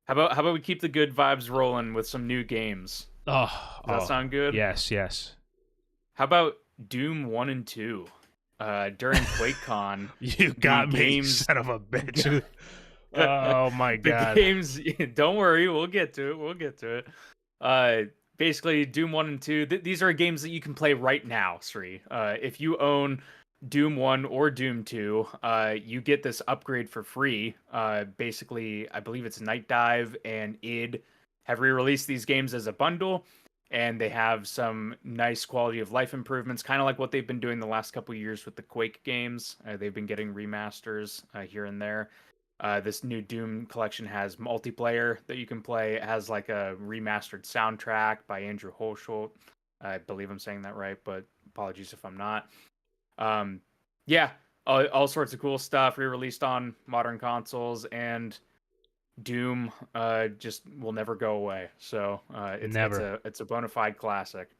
How about we keep the good vibes rolling with some new games? Oh, Does that sound good? yes, yes. How about Doom 1 and 2? During QuakeCon, You the got me, games son of a bitch. Oh my the god. games don't worry, we'll get to it. We'll get to it. Uh Basically Doom 1 and 2, these are games that you can play right now, Sri. If you own Doom 1 or Doom 2, you get this upgrade for free. Basically, I believe it's Night Dive and id have re-released these games as a bundle, and they have some nice quality of life improvements, kind of like what they've been doing the last couple years with the Quake games. They've been getting remasters here and there. This new Doom collection has multiplayer that you can play. It has like a remastered soundtrack by Andrew Holschult. I believe I'm saying that right, but apologies if I'm not. Um, yeah, all sorts of cool stuff re-released on modern consoles, and Doom just will never go away. So Never. it's a bona fide classic.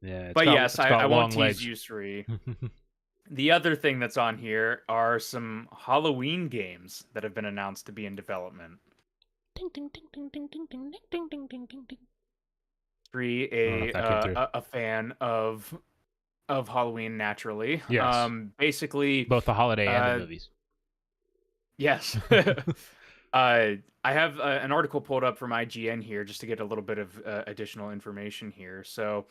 Yeah, it's But got yes, it's got I won't long tease legs. you, Sri. The other thing that's on here are some Halloween games that have been announced to be in development. Ding, ding, ding, ding, ding, ding, ding, ding, ding, ding, ding, ding. Sri, I don't know if that came through. a fan of Halloween naturally. Yes, Basically, both the holiday and the uh, movies. Yes. I have an article pulled up from IGN here just to get a little bit of additional information here. So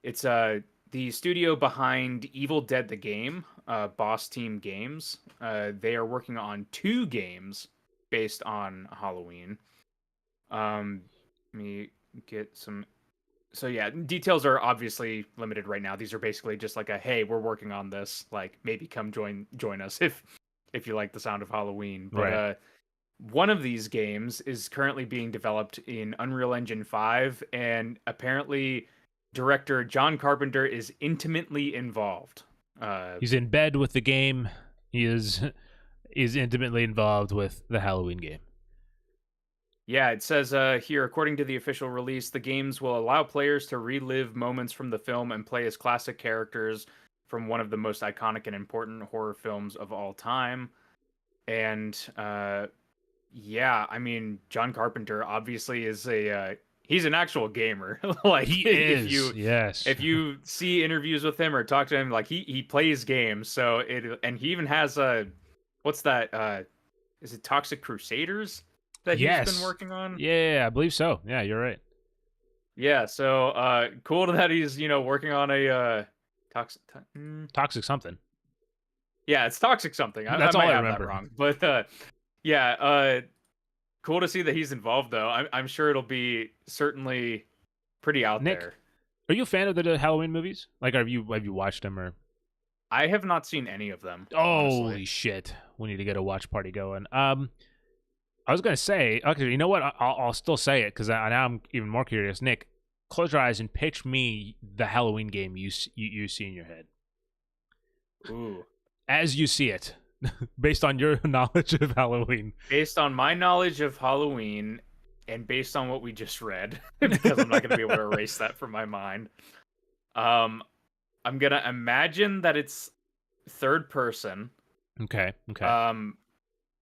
it's the studio behind Evil Dead the game, Boss Team Games. They are working on 2 games based on Halloween. Let me get some. So yeah, details are obviously limited right now. These are basically just like a hey, we're working on this. Like maybe come join us if you like the sound of Halloween. But Right. one of these games is currently being developed in Unreal Engine 5, and apparently director John Carpenter is intimately involved. He's in bed with the game. He is intimately involved with the Halloween game. Yeah, it says here, according to the official release, the games will allow players to relive moments from the film and play as classic characters from one of the most iconic and important horror films of all time. And yeah, I mean, John Carpenter obviously is a he's an actual gamer. Like He is. Yes. if you see interviews with him or talk to him, like he plays games. So it and he even has a what's that? Is it Toxic Crusaders that he's been Yes. working on? Yeah, I believe so. Yeah, you're right. Yeah. So cool that he's working on a toxic. Toxic something. Yeah, it's toxic something. I That's all might I have that remember. wrong, but yeah. Cool to see that he's involved though. I'm sure it'll be certainly pretty out Nick, there. are you a fan of the Halloween movies? Like, have you watched them or? I have not seen any of them, honestly. Holy shit! We need to get a watch party going. I was gonna say, okay, you know what? I'll still say it because now I'm even more curious. Nick, close your eyes and pitch me the Halloween game you see in your head Ooh. as you see it, based on your knowledge of Halloween. Based on my knowledge of Halloween and based on what we just read, because I'm not going to be able to erase that from my mind. I'm going to imagine that it's third person. Okay. I'm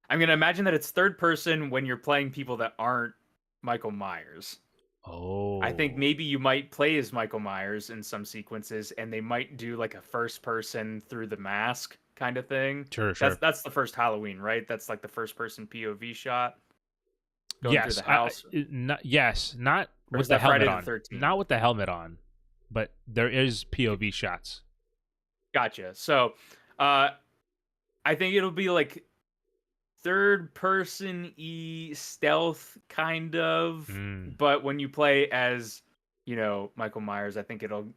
going to imagine that it's third person when you're playing people that aren't Michael Myers. Oh. I think maybe you might play as Michael Myers in some sequences, and they might do like a first person through the mask kind of thing. Sure. That's the first Halloween, right? That's like the first person POV shot going through Yes. the house. Not Or with is the that helmet Friday on. the 13th? Not with the helmet on, but there is POV shots. Gotcha. So, I think it'll be like third person stealth kind of, but when you play as, Michael Myers, I think it'll,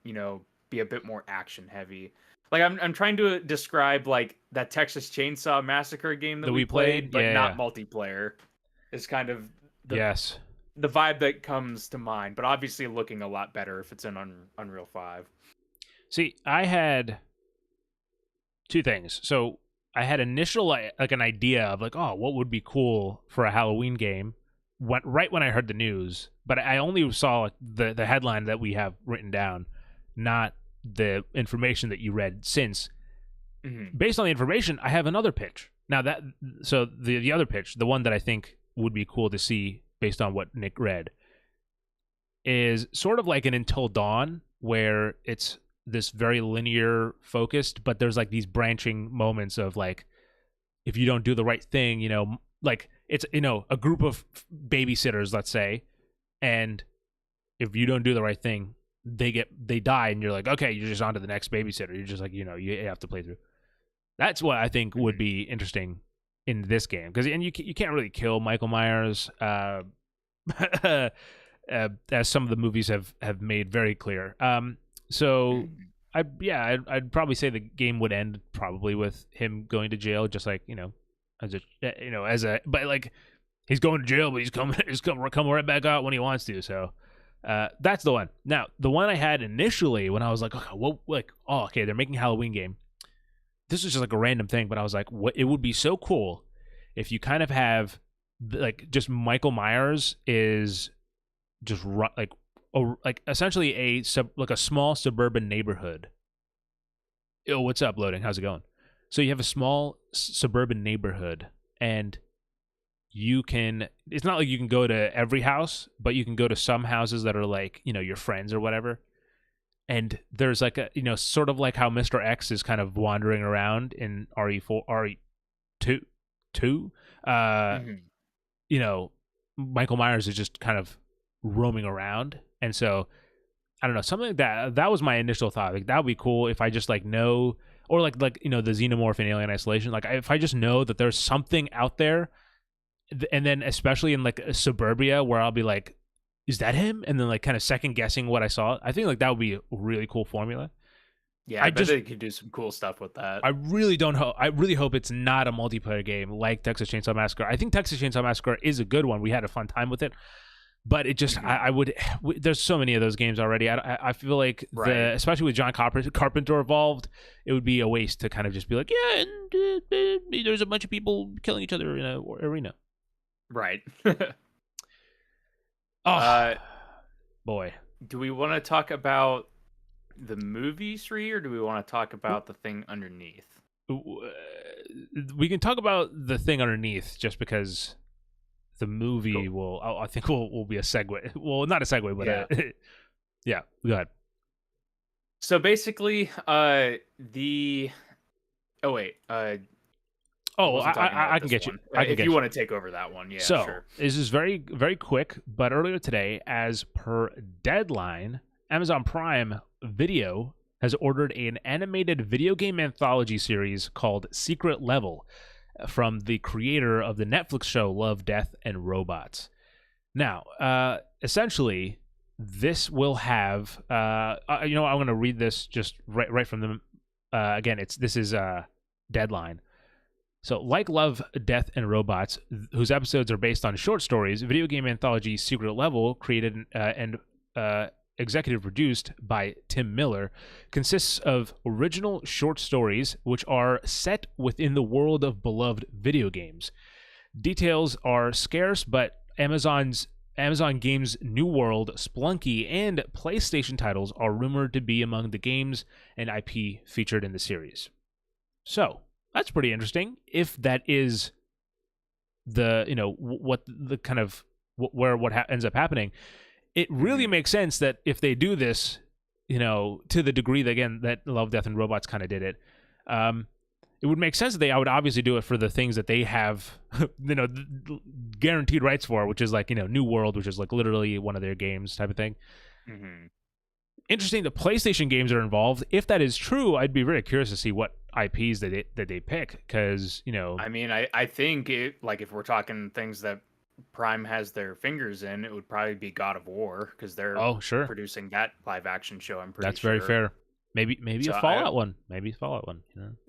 be a bit more action heavy. Like I'm trying to describe like that Texas Chainsaw Massacre game that we played, but not multiplayer. Is kind of Yes. the vibe that comes to mind, but obviously looking a lot better if it's in Unreal 5. See, I had two things. So I had initial like an idea of like, oh, what would be cool for a Halloween game. Right when I heard the news, but I only saw like, the headline that we have written down, not the information that you read since. Mm-hmm. Based on the information, I have another pitch. Now the other pitch, the one that I think would be cool to see based on what Nick read, is sort of like an Until Dawn, where it's this very linear focused, but there's like these branching moments of like, if you don't do the right thing, like it's, a group of babysitters, let's say, and if you don't do the right thing, they die, and you're like, okay, you're just on to the next babysitter. You're just like, you have to play through. That's what I think would be interesting in this game, because you can't really kill Michael Myers, as some of the movies have made very clear. So I'd probably say the game would end probably with him going to jail, just like but like he's going to jail, but he's coming right back out when he wants to. So that's the one. Now the one I had initially when I was like, okay, they're making a Halloween game. This is just like a random thing, but I was like, it would be so cool if you kind of have like just Michael Myers is just like essentially a small suburban neighborhood. Yo, what's up, loading? How's it going? So you have a small suburban neighborhood, and it's not like you can go to every house, but you can go to some houses that are like, your friends or whatever. And there's like a, sort of like how Mr. X is kind of wandering around in RE2. 2. Mhm. You know, Michael Myers is just kind of roaming around, and so I don't know, something like that. That was my initial thought. Like that would be cool if I just like know, or like you know, the Xenomorph in Alien Isolation. Like if I just know that there's something out there, and then especially in like suburbia where I'll be like, is that him? And then like kind of second guessing what I saw. I think like that would be a really cool formula. Yeah, I I bet just they could do some cool stuff with that. I really don't hope. I really hope it's not a multiplayer game like Texas Chainsaw Massacre. I think Texas Chainsaw Massacre is a good one. We had a fun time with it, but it just Mhm. I would. There's so many of those games already. I feel like Right. especially with John Carpenter involved, it would be a waste to kind of just be like, yeah, and there's a bunch of people killing each other in a arena. Right. Oh boy. Do we want to talk about the movie Sri, or do we want to talk about the thing underneath? We can talk about the thing underneath just because the movie Cool. will I think will be a segue. Well, not a segue, but Yeah. yeah, go ahead. So basically, the oh wait, Oh, wasn't talking about I can this get you. one. I can If get you you. want to take over that one, yeah, So sure. this is very very quick, but earlier today, as per deadline, Amazon Prime Video has ordered an animated video game anthology series called Secret Level from the creator of the Netflix show Love, Death, and Robots. Now, essentially, this will have. I'm going to read this just right from the. Again, this is Deadline. So, like Love, Death, and Robots, whose episodes are based on short stories, video game anthology Secret Level, created and executive produced by Tim Miller, consists of original short stories which are set within the world of beloved video games. Details are scarce, but Amazon Games' New World, Splunky, and PlayStation titles are rumored to be among the games and IP featured in the series. So that's pretty interesting. If that is the what the kind of where what ends up happening, it really makes sense that if they do this, to the degree that again that Love, Death, and Robots kind of did it. It would make sense that I would obviously do it for the things that they have, guaranteed rights for, which is like, New World, which is like literally one of their games type of thing. Mm-hmm. Interesting. The PlayStation games are involved. If that is true, I'd be very curious to see what IPs that they pick, because I mean, I think if we're talking things that Prime has their fingers in, it would probably be God of War, because they're sure, producing that live action show. I'm pretty that's sure. very fair. Maybe So a Fallout one. Maybe a Fallout one.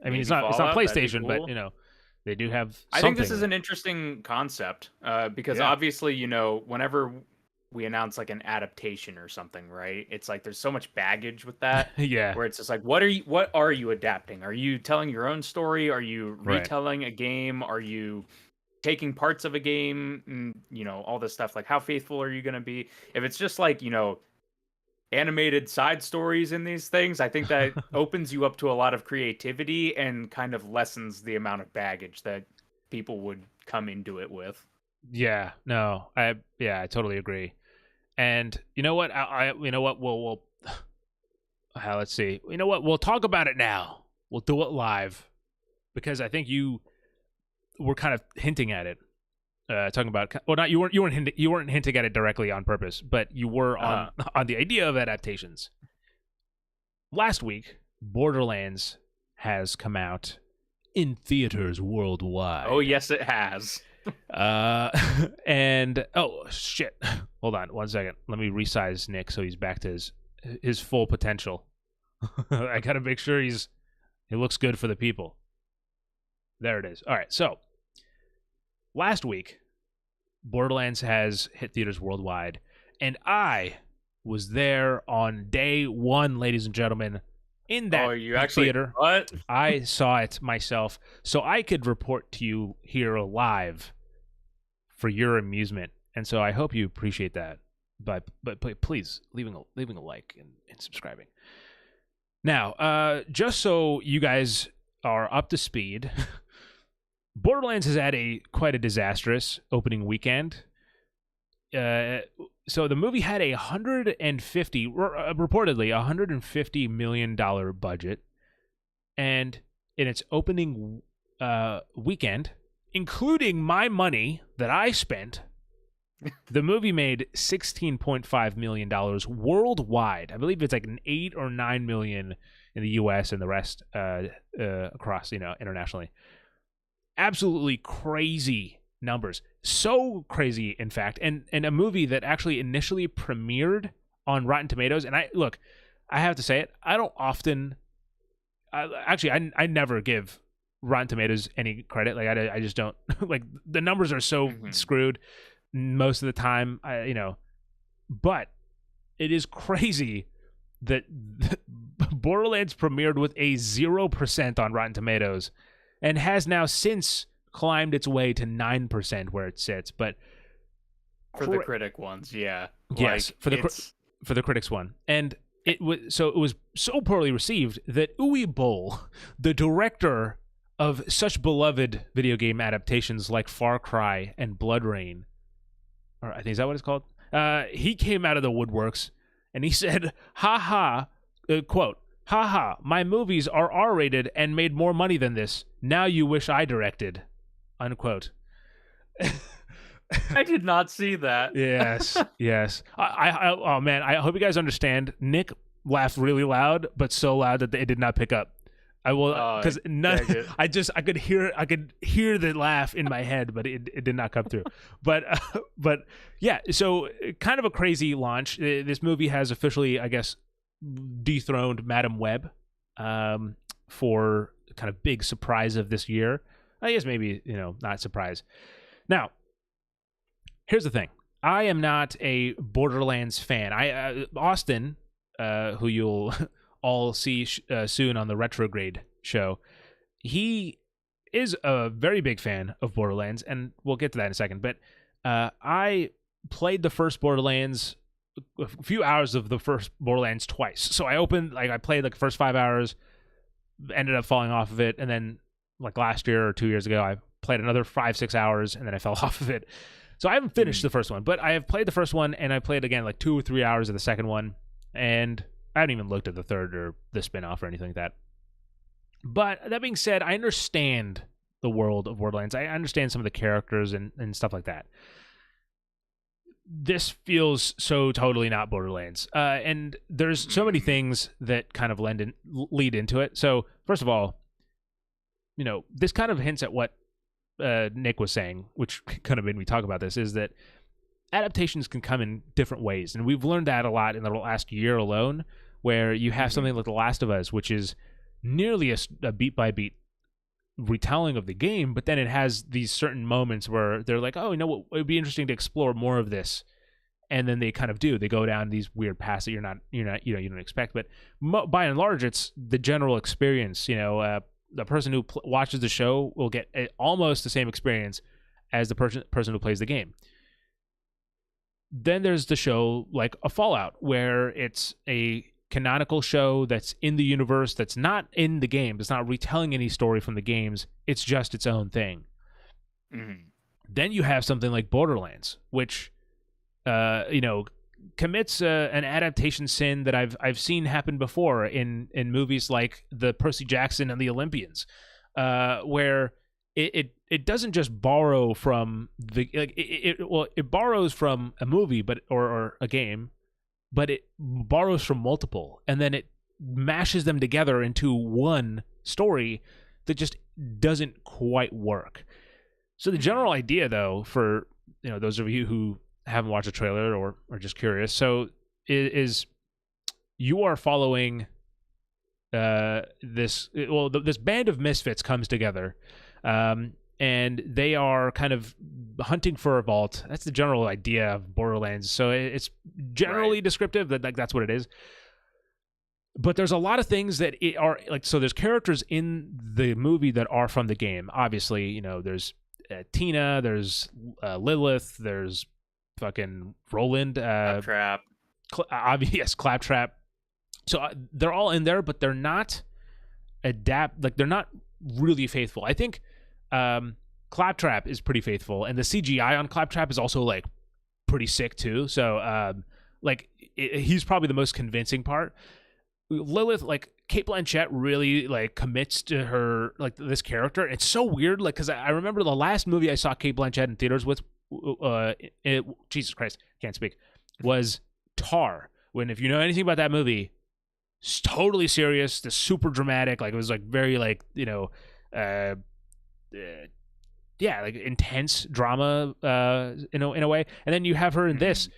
I mean, it's not Fallout, that'd be PlayStation, cool. but they do have. I think this is an interesting concept, because Yeah. obviously, whenever we announce like an adaptation or something, right? It's like there's so much baggage with that. Yeah. Where it's just like, what are you adapting? Are you telling your own story? Are you Right. retelling a game? Are you taking parts of a game? And, all this stuff. Like, how faithful are you going to be? If it's just like, animated side stories in these things, I think that opens you up to a lot of creativity and kind of lessens the amount of baggage that people would come into it with. Yeah. No. I totally agree. And you know what? We'll let's see. You know what? We'll talk about it now. We'll do it live, because I think you were kind of hinting at it. Talking about, well, not you weren't hinting at it directly on purpose, but you were on the idea of adaptations. Last week, Borderlands has come out in theaters worldwide. Oh yes, it has. And oh shit, hold on 1 second. Let me resize Nick so he's back to his full potential. I gotta make sure he looks good for the people. There it is. All right, so last week, Borderlands has hit theaters worldwide, and I was there on day one, ladies and gentlemen, in that you actually theater. What? I saw it myself, so I could report to you here live for your amusement, and so I hope you appreciate that. But please leaving a like and subscribing. Now, just so you guys are up to speed. Borderlands has had quite a disastrous opening weekend. So the movie had reportedly $150 million budget, and in its opening weekend, including my money that I spent, the movie made $16.5 million worldwide. I believe it's like an 8 or 9 million in the U.S. and the rest across, internationally. Absolutely crazy numbers. So crazy, in fact. And a movie that actually initially premiered on Rotten Tomatoes. And I have to say it, I don't often... I never give Rotten Tomatoes any credit. Like, I just don't... like, the numbers are so screwed most of the time, but it is crazy that Borderlands premiered with a 0% on Rotten Tomatoes and has now since climbed its way to 9% where it sits. But for the critic ones, yeah, yes, for the critics one, and it was so poorly received that Uwe Boll, the director of such beloved video game adaptations like Far Cry and Blood Rain, or I think, is that what it's called? He came out of the woodworks and he said, quote, "Ha, my movies are R-rated and made more money than this. Now you wish I directed," unquote. I did not see that. Yes. Oh man, I hope you guys understand. Nick laughed really loud, but so loud that it did not pick up. I will, because I could hear the laugh in my head, but it did not come through. But yeah, so kind of a crazy launch. This movie has officially, I guess, dethroned Madam Web for kind of big surprise of this year. I guess maybe, not surprise. Now, here's the thing. I am not a Borderlands fan. Austin, who you'll all see soon on the Retrograde show, he is a very big fan of Borderlands, and we'll get to that in a second. But I played the first Borderlands, a few hours of the first Borderlands twice. So I played like the first 5 hours, ended up falling off of it, and then like last year or 2 years ago, I played another 5-6 hours, and then I fell off of it. So I haven't finished the first one, but I have played the first one, and I played again like 2 or 3 hours of the second one, and I haven't even looked at the third or the spinoff or anything like that. But that being said, I understand the world of Borderlands. I understand some of the characters and stuff like that. This feels so totally not Borderlands. And there's so many things that kind of lead into it. So, first of all, this kind of hints at what Nick was saying, which kind of made me talk about this, is that adaptations can come in different ways. And we've learned that a lot in the last year alone, where you have something like The Last of Us, which is nearly a beat-by-beat retelling of the game, but then it has these certain moments where they're like, oh, what, it would be interesting to explore more of this. And then they kind of do. They go down these weird paths that you don't expect. But by and large, it's the general experience. The person who watches the show will get almost the same experience as the person who plays the game. Then there's the show like a Fallout, where it's a canonical show that's in the universe, that's not in the game, it's not retelling any story from the games, it's just its own thing. Mm-hmm. Then you have something like Borderlands, which commits an adaptation sin that I've seen happen before in movies like the Percy Jackson and the Olympians, where it doesn't just borrow from it borrows from a movie, but or a game, but it borrows from multiple, and then it mashes them together into one story that just doesn't quite work. So the general idea, though, for those of you who haven't watched a trailer or are just curious, so is you are following this band of misfits comes together, and they are kind of hunting for a vault. That's the general idea of Borderlands. So it's generally descriptive that that's what it is. But there's a lot of things that are like, so there's characters in the movie that are from the game. Obviously, there's Tina, there's Lilith, there's fucking Roland, Claptrap. Yes, Claptrap. So they're all in there, but they're not they're not really faithful. I think Claptrap is pretty faithful, and the CGI on Claptrap is also like pretty sick too. So he's probably the most convincing part. Lilith, like Cate Blanchett, really like commits to her like this character. It's so weird, like because I remember the last movie I saw Cate Blanchett in theaters with, Jesus Christ, can't speak, was Tar. When if you know anything about that movie, it's totally serious, the super dramatic, like it was like very like uh, yeah, like intense drama, in a way. And then you have her in this,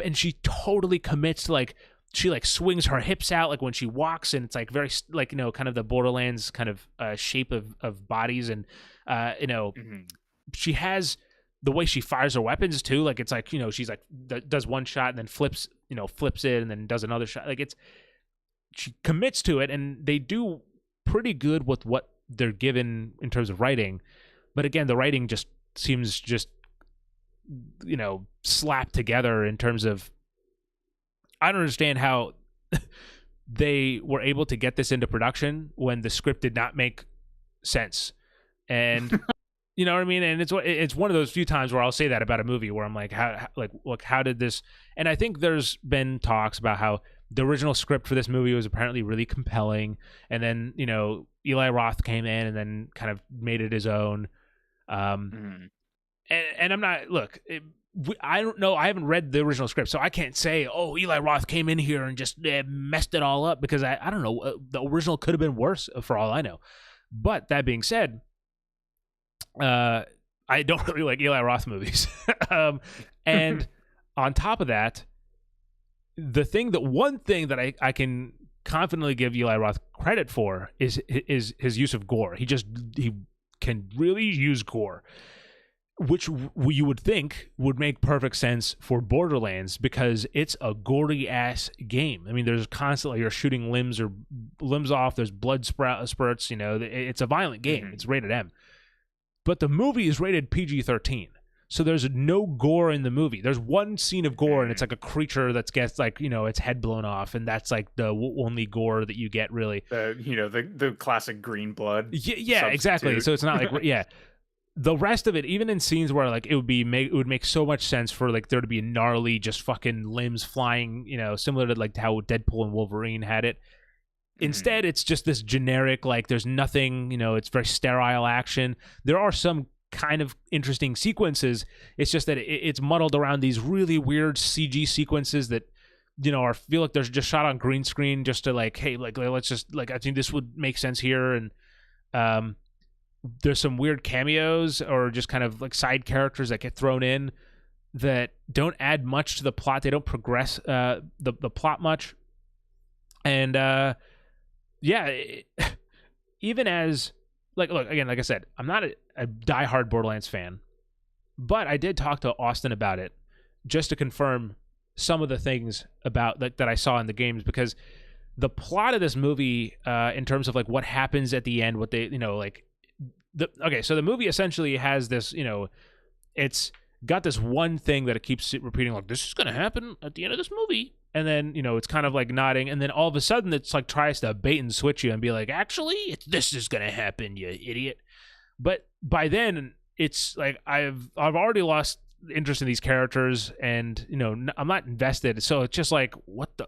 and she totally commits to like. She like swings her hips out like when she walks, and it's like very like kind of the Borderlands kind of shape of bodies, and she has the way she fires her weapons too. Like it's like she's like does one shot and then flips it and then does another shot. Like she commits to it, and they do pretty good with what they're given in terms of writing. But again, the writing just seems just slapped together in terms of. I don't understand how they were able to get this into production when the script did not make sense. And you know what I mean? And it's one of those few times where I'll say that about a movie where I'm like, how did this? And I think there's been talks about how the original script for this movie was apparently really compelling, and then Eli Roth came in and then kind of made it his own. And I'm not I don't know. I haven't read the original script, so I can't say, oh, Eli Roth came in here and just messed it all up, because I don't know. The original could have been worse for all I know. But that being said, I don't really like Eli Roth movies. And on top of that, one thing that I can confidently give Eli Roth credit for is his use of gore. He can really use gore, which you would think would make perfect sense for Borderlands, because it's a gory ass game. I mean, there's constantly you're shooting limbs off. There's blood spurts. It's a violent game. It's rated M, but the movie is rated PG-13. So there's no gore in the movie. There's one scene of gore, and it's like a creature that gets like its head blown off, and that's like the only gore that you get, really. The classic green blood. Yeah, exactly. So it's not like The rest of it, even in scenes where like it would make so much sense for like there to be gnarly just fucking limbs flying, similar to like how Deadpool and Wolverine had it. Instead, it's just this generic, like there's nothing, it's very sterile action. There are some kind of interesting sequences. It's just that it's muddled around these really weird CG sequences that feel like they're just shot on green screen just to like, hey, like let's just like I think this would make sense here. And there's some weird cameos or just kind of like side characters that get thrown in that don't add much to the plot. They don't progress the plot much. And even as look again, like I said, I'm not a diehard Borderlands fan, but I did talk to Austin about it just to confirm some of the things about that I saw in the games, because the plot of this movie, in terms of like what happens at the end, what they so the movie essentially has this, it's got this one thing that it keeps repeating, like, this is going to happen at the end of this movie. And then, it's kind of like nodding. And then all of a sudden it's like tries to bait and switch you and be like, actually, this is going to happen, you idiot. But by then it's like, I've already lost interest in these characters, and, I'm not invested. So it's just like,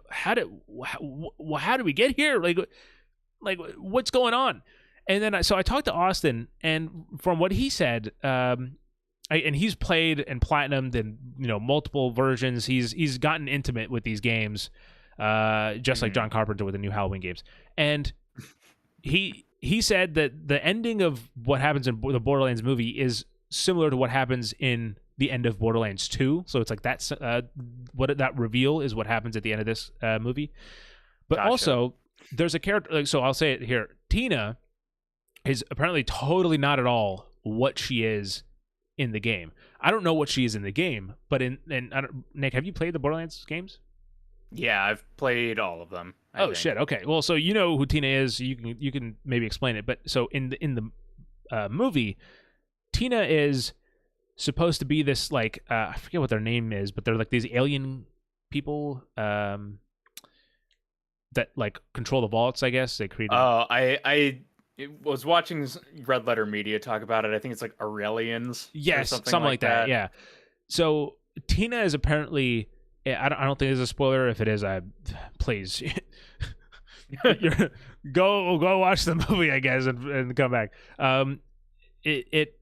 how did we get here? Like what's going on? And then I talked to Austin, and from what he said, and he's played and platinumed in multiple versions. He's gotten intimate with these games, just like John Carpenter with the new Halloween games. And he said that the ending of what happens in the Borderlands movie is similar to what happens in the end of Borderlands 2. So it's like that's that reveal is what happens at the end of this movie. But Gotcha. Also, there's a character. Like, so I'll say it here. Tina is apparently totally not at all what she is in the game. I don't know what she is in the game, but Nick, have you played the Borderlands games? Yeah, I've played all of them. I think. Shit. Okay. Well, so you know who Tina is. You can maybe explain it. But so in the movie, Tina is supposed to be this like I forget what their name is, but they're like these alien people that like control the vaults. I guess they created. I was watching Red Letter Media talk about it. I think it's like Aurelians. Yes, something like that. Yeah. So Tina is apparently. I don't think it's a spoiler. If it is, please You're, go watch the movie, I guess, and come back. It it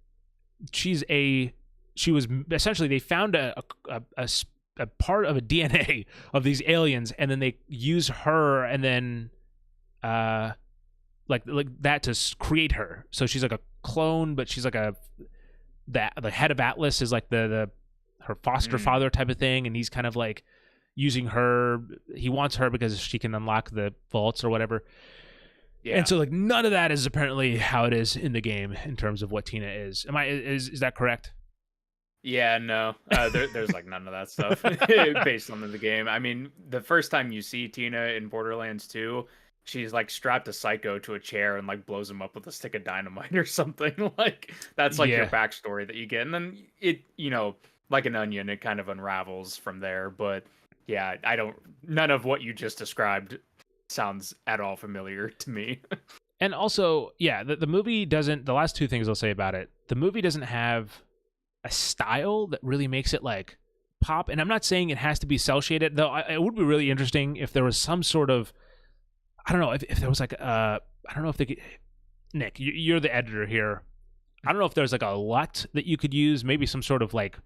she's a she was essentially they found a part of a DNA of these aliens, and then they use her, and then like that to create her. So she's like a clone, but she's like the head of Atlas is like the her foster father type of thing, and he's kind of like using her. He wants her because she can unlock the vaults or whatever. Yeah. And so like none of that is apparently how it is in the game in terms of what Tina is. Is that correct? Yeah, no. There's like none of that stuff based on the game. I mean, the first time you see Tina in Borderlands 2, she's like strapped a psycho to a chair and like blows him up with a stick of dynamite or something. Like that's like your backstory that you get. And then it, like an onion, it kind of unravels from there. But yeah, none of what you just described sounds at all familiar to me. And also, yeah, the movie doesn't, the last two things I'll say about it, the movie doesn't have a style that really makes it like pop. And I'm not saying it has to be cel shaded, though. It would be really interesting if there was some sort of, I don't know, if there was like I don't know if they could, Nick, you're the editor here. I don't know if there's like a LUT that you could use, maybe some sort of like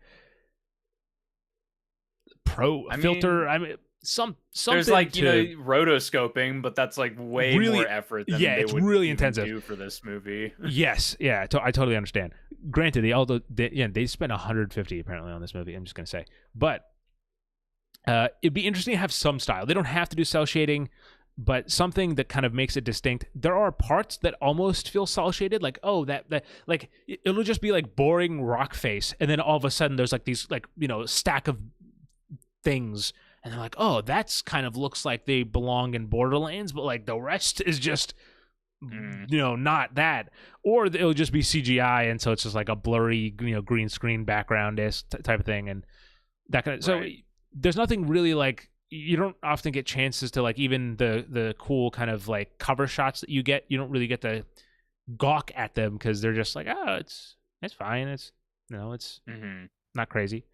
filter. I mean, something. There's like rotoscoping, but that's like way more effort than they it's would really intensive do for this movie. Yes, yeah, I totally understand. Granted, they spent 150 apparently on this movie. I'm just gonna say, but it'd be interesting to have some style. They don't have to do cel shading, but something that kind of makes it distinct. There are parts that almost feel cel shaded, like that like it'll just be like boring rock face, and then all of a sudden there's like these like stack of things, and they're like, oh, that's kind of looks like they belong in Borderlands, but like the rest is just not that. Or it'll just be CGI, and so it's just like a blurry green screen background type of thing, and that kind of so there's nothing really like, you don't often get chances to like, even the cool kind of like cover shots that you don't really get to gawk at them because they're just like, oh, it's fine, it's it's not crazy.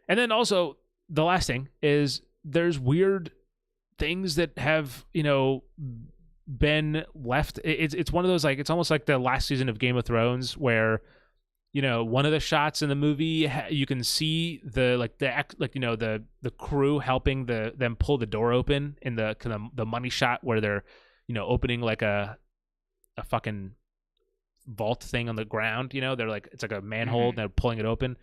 And then also the last thing is there's weird things that have been left. It's one of those, like, it's almost like the last season of Game of Thrones where one of the shots in the movie you can see the crew helping them pull the door open in the money shot where they're opening like a fucking vault thing on the ground. They're like, it's like a manhole and they're pulling it open,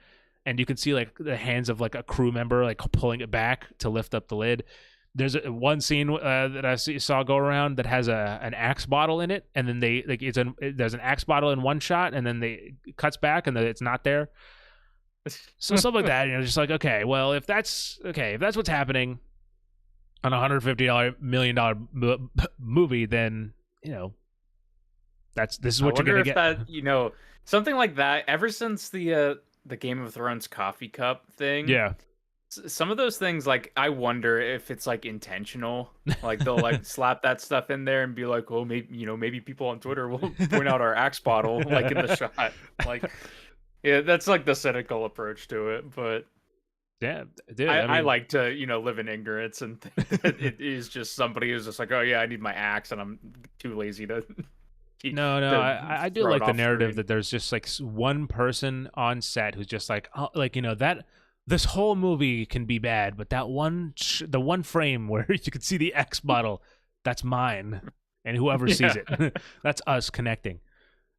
and you can see like the hands of like a crew member like pulling it back to lift up the lid. There's one scene that I saw go around that has an Axe bottle in it, and then there's an Axe bottle in one shot, and then it cuts back and it's not there. So stuff like that, just like, okay, well, if that's what's happening on a $150 million movie, then this is what you're gonna get. That something like that. Ever since the Game of Thrones coffee cup thing, some of those things, like, I wonder if it's like intentional. Like they'll like slap that stuff in there and be like, oh, maybe people on Twitter will point out our Axe bottle like in the shot. Like, yeah, that's like the cynical approach to it. But yeah, dude, I like to live in ignorance and think that it is just somebody who's just like, oh yeah, I need my axe and I'm too lazy to. No, I do like the narrative that there's just like one person on set who's just like, oh, like that this whole movie can be bad, but that the one frame where you can see the X bottle, that's mine, and whoever sees it, that's us connecting.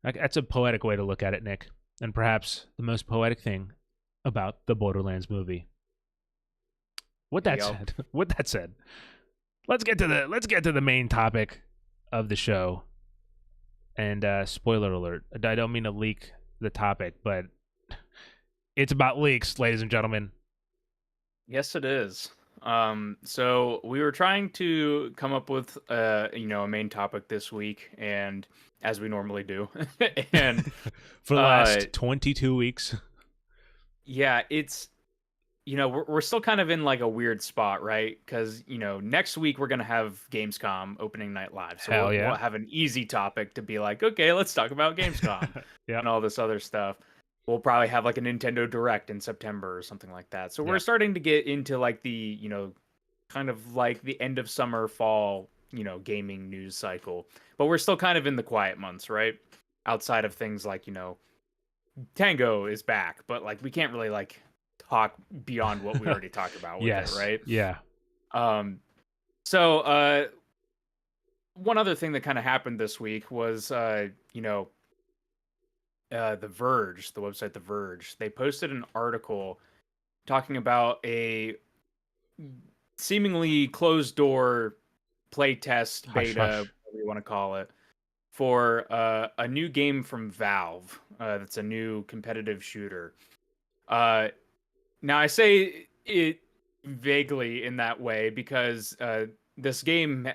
That's a poetic way to look at it, Nick, and perhaps the most poetic thing about the Borderlands movie. With that said, let's get to the main topic of the show. And spoiler alert, I don't mean to leak the topic, but it's about leaks, ladies and gentlemen. Yes, it is. So we were trying to come up with a main topic this week, and as we normally do, and for the last 22 weeks. Yeah, it's we're still kind of in like a weird spot, right? Because next week we're gonna have Gamescom opening night live, so we'll have an easy topic to be like, okay, let's talk about Gamescom and all this other stuff. We'll probably have like a Nintendo Direct in September or something like that. So we're starting to get into like the kind of like the end of summer, fall gaming news cycle. But we're still kind of in the quiet months, right? Outside of things like, Tango is back, but like we can't really like talk beyond what we already talked about with it, Yes. right? Yeah. So one other thing that kind of happened this week was The Verge, the website The Verge, they posted an article talking about a seemingly closed door playtest Hush, beta, hush. whatever you want to call it, for a new game from Valve. That's a new competitive shooter. Now I say it vaguely in that way because this game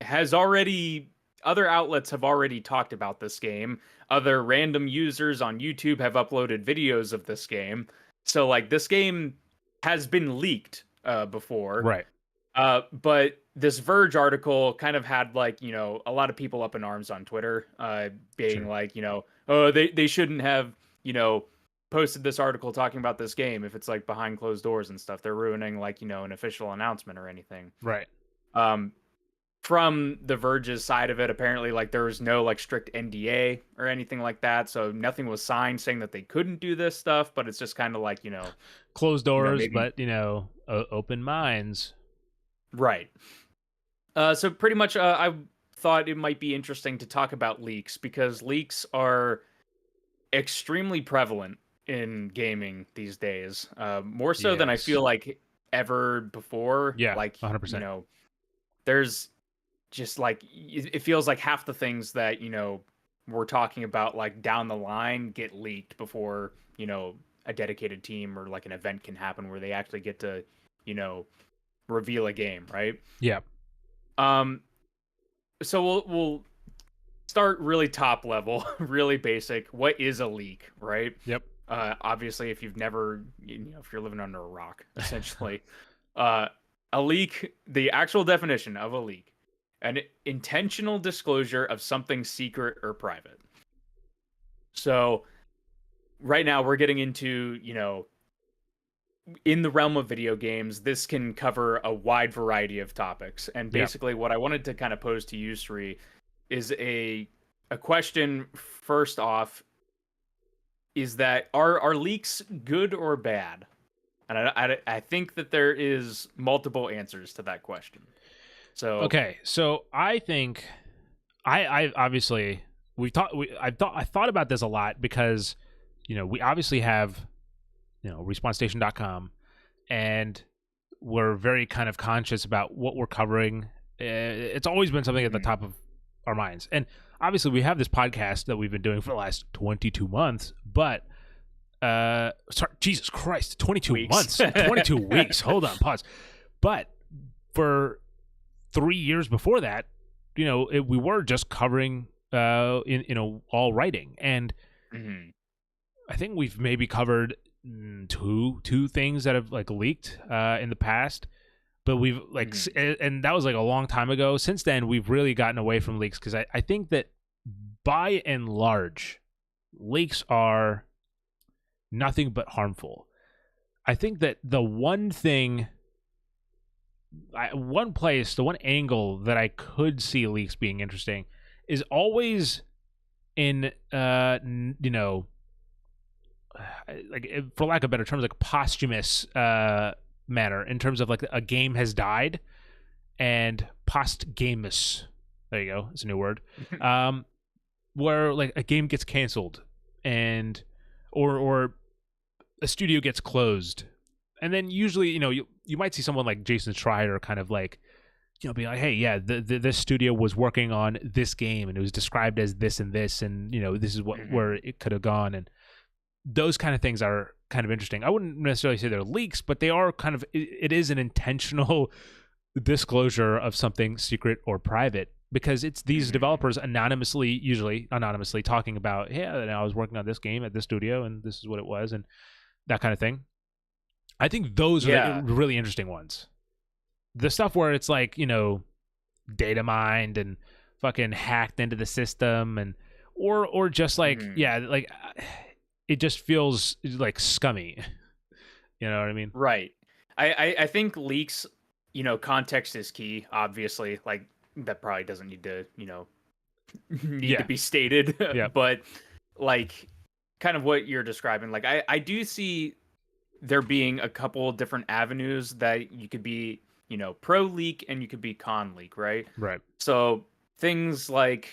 has already, other outlets have already talked about this game. Other random users on YouTube have uploaded videos of this game. So like this game has been leaked before. Right. But this Verge article kind of had like, a lot of people up in arms on Twitter, being Sure. like, oh, they shouldn't have, posted this article talking about this game if it's like behind closed doors and stuff. They're ruining like, an official announcement or anything. Right. From the Verge's side of it, apparently like there was no like strict NDA or anything like that. So nothing was signed saying that they couldn't do this stuff, but it's just kind of like, Closed doors, maybe. but open minds. Right. So pretty much, I thought it might be interesting to talk about leaks because leaks are extremely prevalent in gaming these days. More so than I Yes. feel like ever before. Yeah. Like, 100%. there's just like, it feels like half the things that, we're talking about like down the line get leaked before, a dedicated team or like an event can happen where they actually get to, reveal a game, right? Yeah. So we'll start really top level, really basic. What is a leak, right? Yep. Obviously, if you've never, if you're living under a rock, essentially, a leak. The actual definition of a leak: an intentional disclosure of something secret or private. So right now we're getting into, in the realm of video games, this can cover a wide variety of topics. And basically what I wanted to kind of pose to you, Sri, is a question first off, is that are leaks good or bad? And I think that there is multiple answers to that question. So Okay, so I think I obviously I thought about this a lot because we obviously have respawnstation.com, and we're very kind of conscious about what we're covering. It's always been something at the top of our minds, and obviously we have this podcast that we've been doing for the last 22 months, but sorry, Jesus Christ, 22 weeks. months, 22 weeks. Hold on, pause. But for 3 years before that, we were just covering all writing, and I think we've maybe covered two things that have like leaked in the past, but we've like and that was like a long time ago. Since then we've really gotten away from leaks because I think that by and large leaks are nothing but harmful. I think that the one angle that I could see leaks being interesting is always in like, for lack of better terms, like posthumous manner, in terms of like a game has died, and postgamus, there you go, it's a new word, where like a game gets canceled, and or a studio gets closed, and then usually you might see someone like Jason Schreier kind of like being like, hey, yeah, this studio was working on this game and it was described as this and this, and this is where it could have gone, and those kind of things are kind of interesting. I wouldn't necessarily say they're leaks, but they are kind of, it is an intentional disclosure of something secret or private, because it's these developers usually anonymously talking about, yeah, I was working on this game at this studio and this is what it was, and that kind of thing. I think those are the really interesting ones. The stuff where it's like, data mined and fucking hacked into the system, and or just like, like it just feels like scummy. You know what I mean? Right. I think leaks, context is key, obviously. Like that probably doesn't need to, need to Yeah. be stated. Yep. But like kind of what you're describing, like I do see there being a couple different avenues that you could be, pro leak and you could be con leak, right? Right. So things like,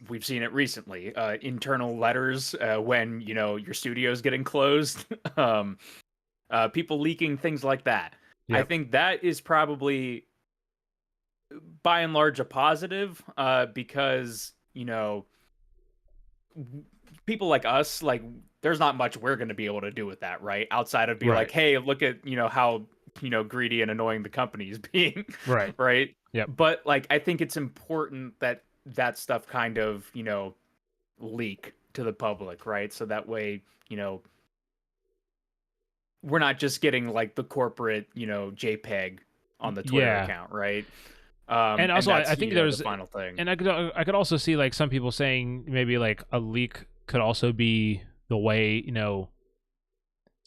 we've seen it recently, internal letters when, your studio is getting closed, people leaking things like that. I Yep. think that is probably by and large a positive, because, people like us, like there's not much we're going to be able to do with that, right? Outside of be like, Right. hey, look at, how, greedy and annoying the company is being, Right. right? Yep. But like, I think it's important that that stuff kind of, leak to the public, right? So that way, we're not just getting like the corporate, JPEG on the Twitter Yeah. account, right? And And also, I that's, think the there's, final thing. and I could also see like some people saying maybe like a leak could also be the way,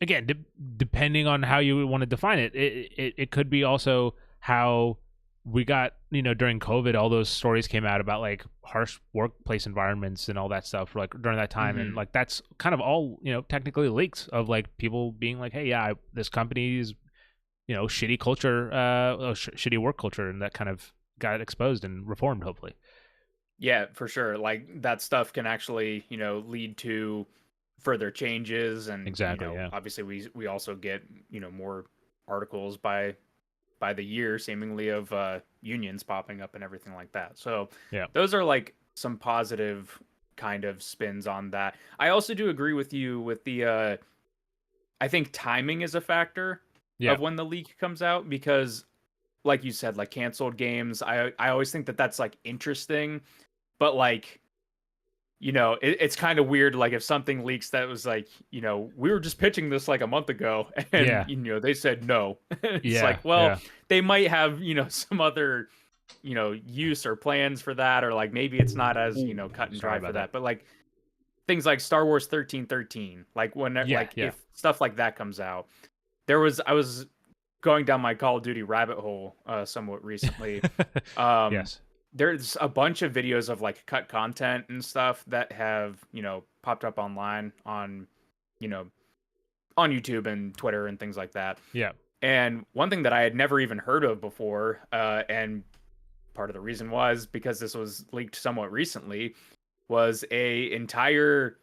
again, depending on how you want to define it, it could be also how we got, during COVID, all those stories came out about like harsh workplace environments and all that stuff like during that time. And Hmm. like, that's kind of all, technically leaks of like people being like, hey, yeah, this company is, shitty culture, shitty work culture. And that kind of got exposed and reformed, hopefully. Yeah, for sure. Like that stuff can actually, lead to further changes, and Exactly. Yeah. obviously we also get, more articles by the year seemingly of unions popping up and everything like that. So Yeah. those are like some positive kind of spins on that. I also do agree with you with the I think timing is a factor Yeah. of when the leak comes out, because like you said, like canceled games, I always think that that's like interesting, but like, it's kind of weird. Like if something leaks that was like, we were just pitching this like a month ago, and Yeah. they said no. It's Yeah. like, well, Yeah. they might have, some other, use or plans for that, or like maybe it's not as, Ooh, cut and sorry dry for about that. that. But like things like Star Wars 1313, like when Yeah. like Yeah. if stuff like that comes out, I was going down my Call of Duty rabbit hole somewhat recently. Um, Yes. there's a bunch of videos of like cut content and stuff that have, popped up online on, you know, on YouTube and Twitter and things like that. Yeah. And one thing that I had never even heard of before, and part of the reason was because this was leaked somewhat recently, was a entire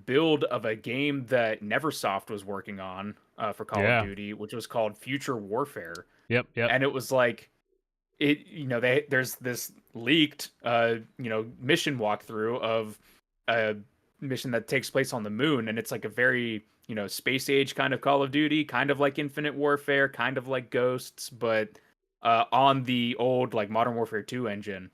build of a game that Neversoft was working on for Call of Yeah. Duty, which was called Future Warfare. Yep. Yep. And it was like there's this leaked mission walkthrough of a mission that takes place on the moon, and it's like a very space age kind of Call of Duty, kind of like Infinite Warfare, kind of like Ghosts, but on the old like Modern Warfare 2 engine.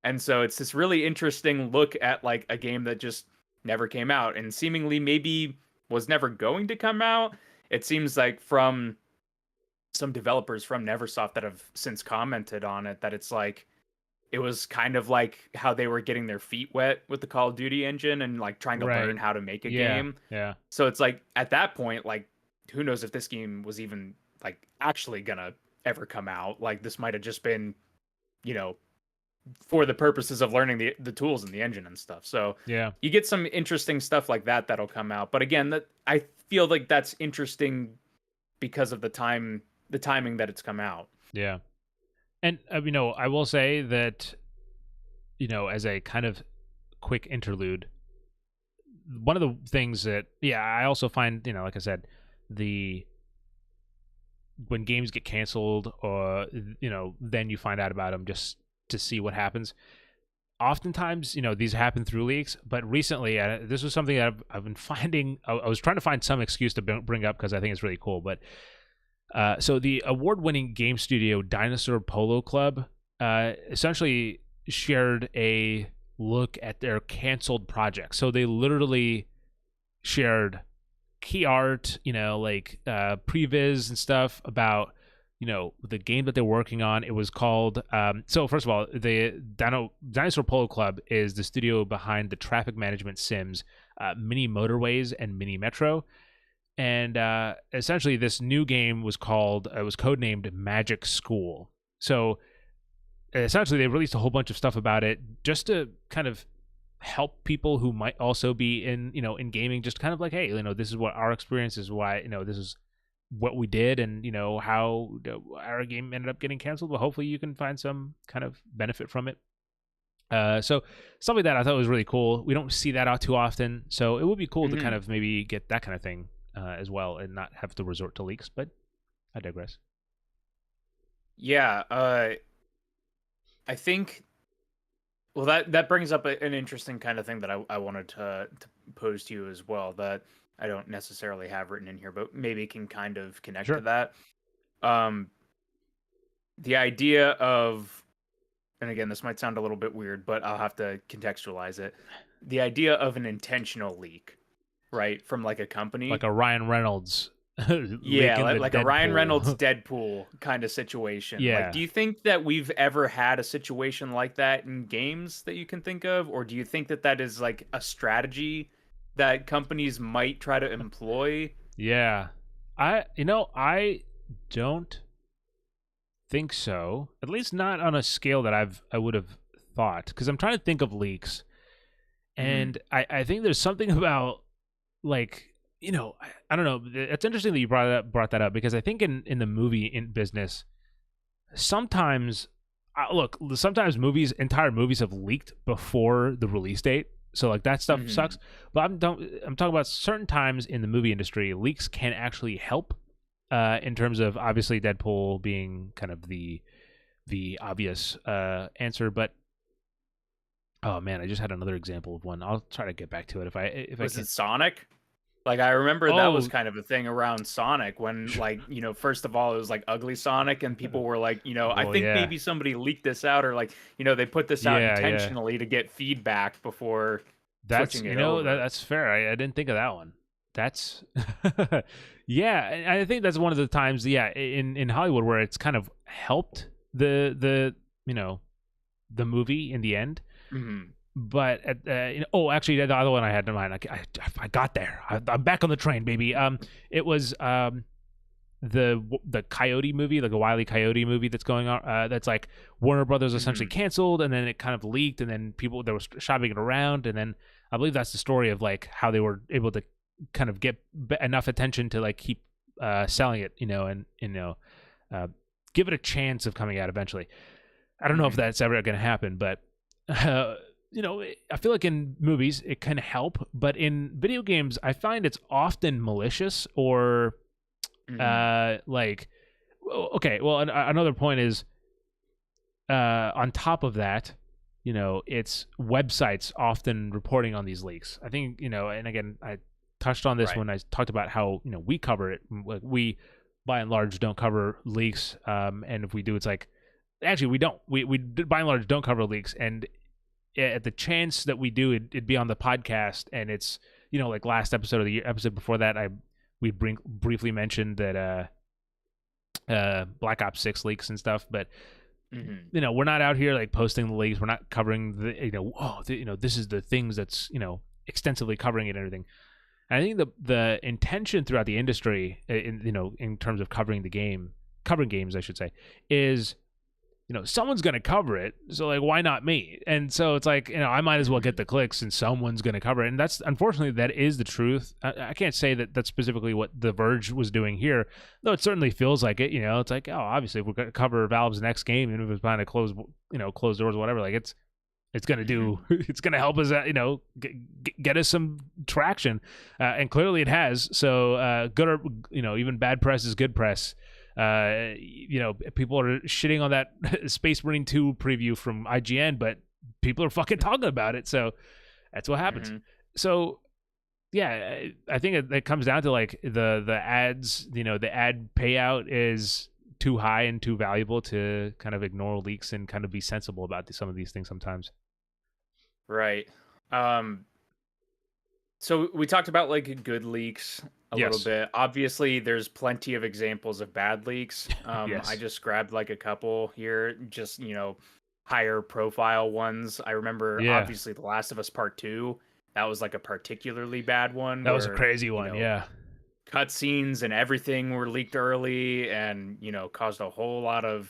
And so it's this really interesting look at like a game that just never came out and seemingly maybe was never going to come out. It seems like from some developers from Neversoft that have since commented on it that it's like it was kind of like how they were getting their feet wet with the Call of Duty engine and like trying to learn Right. how to make a Yeah. game. Yeah. So it's like at that point, like who knows if this game was even like actually gonna ever come out. Like this might have just been, you know, for the purposes of learning the tools and the engine and stuff. So Yeah. you get some interesting stuff like that that'll come out. But again, that I feel like that's interesting because of the timing that it's come out. Yeah. And I will say that as a kind of quick interlude, one of the things that I also find, like I said, the when games get canceled or then you find out about them just to see what happens. Oftentimes, these happen through leaks, but recently, this was something that I've been finding. I was trying to find some excuse to bring up because I think it's really cool. But so the award-winning game studio Dinosaur Polo Club essentially shared a look at their canceled projects. So they literally shared key art, like previs and stuff about the game that they're working on. It was called so first of all, the Dinosaur Polo Club is the studio behind the traffic management sims Mini Motorways and Mini Metro. And essentially this new game was codenamed Magic School. So essentially they released a whole bunch of stuff about it just to kind of help people who might also be in gaming, just kind of like, hey, this is what our experience is, why this is what we did, and how our game ended up getting canceled, but hopefully you can find some kind of benefit from it. So stuff like that I thought was really cool. We don't see that out too often, so it would be cool to kind of maybe get that kind of thing as well, and not have to resort to leaks, but I digress. Yeah, I think. Well, that brings up an interesting kind of thing that I wanted to pose to you as well, that I don't necessarily have written in here, but maybe can kind of connect Sure. to that. The idea of, and again, this might sound a little bit weird, but I'll have to contextualize it. The idea of an intentional leak, right, from like a company. Like a Ryan Reynolds Yeah, leaking the like a Ryan Deadpool. Reynolds Deadpool kind of situation. Yeah. Like, do you think that we've ever had a situation like that in games that you can think of? Or do you think that that is like a strategy that companies might try to employ? Yeah. I don't think so. At least not on a scale that I would have thought. Because I'm trying to think of leaks. And I think there's something about, like, I don't know. It's interesting that you brought that up, because I think in the movie business, sometimes sometimes entire movies have leaked before the release date. So like that stuff sucks. But I'm talking about certain times in the movie industry, leaks can actually help. In terms of obviously Deadpool being kind of the obvious answer, but oh man, I just had another example of one. I'll try to get back to it if I Was can. it Sonic? Like, I remember that was kind of a thing around Sonic when, like, first of all, it was like ugly Sonic, and people were like, I think maybe somebody leaked this out, or like, they put this out intentionally to get feedback before switching it over. That's fair. I didn't think of that one. That's yeah, and I think that's one of the times, in Hollywood, where it's kind of helped the the movie in the end. But actually, the other one I had in mind, I got there. I'm back on the train, baby. It was the Coyote movie, like a Wile E. Coyote movie that's going on. That's like Warner Brothers essentially canceled, and then it kind of leaked, and then people, they were shopping it around, and then I believe that's the story of like how they were able to kind of get enough attention to like keep selling it, and give it a chance of coming out eventually. I don't know if that's ever going to happen, but. I feel like in movies it can help, but in video games I find it's often malicious or like, okay, well, another point is on top of that, it's websites often reporting on these leaks. I think, and again, I touched on this when I talked about how, we cover it. Like, we by and large don't cover leaks, and if we do, it's like, actually we don't. We by and large don't cover leaks, and at the chance that we do, it'd be on the podcast, and it's like last episode of the year, episode before that, we briefly mentioned that Black Ops 6 leaks and stuff, but we're not out here like posting the leaks. We're not covering the this is the things that's extensively covering it and everything. And I think the intention throughout the industry, in terms of covering games, I should say, is someone's going to cover it. So like, why not me? And so it's like, I might as well get the clicks, and someone's going to cover it. And that's, unfortunately, that is the truth. I can't say that that's specifically what The Verge was doing here, though it certainly feels like it. It's like, oh, obviously if we're going to cover Valve's next game, even if it's behind a closed doors or whatever, like it's going to do, it's going to help us, get us some traction. And clearly it has. So good or, even bad press is good press. People are shitting on that Space Marine 2 preview from IGN, but people are fucking talking about it, so that's what happens. So yeah, I think it comes down to like the ads, the ad payout is too high and too valuable to kind of ignore leaks and kind of be sensible about some of these things sometimes. Right. So we talked about like good leaks a little bit. Obviously, there's plenty of examples of bad leaks. I just grabbed like a couple here, just higher profile ones. I remember obviously The Last of Us Part 2. That was like a particularly bad one. That was a crazy one. Cutscenes and everything were leaked early, and caused a whole lot of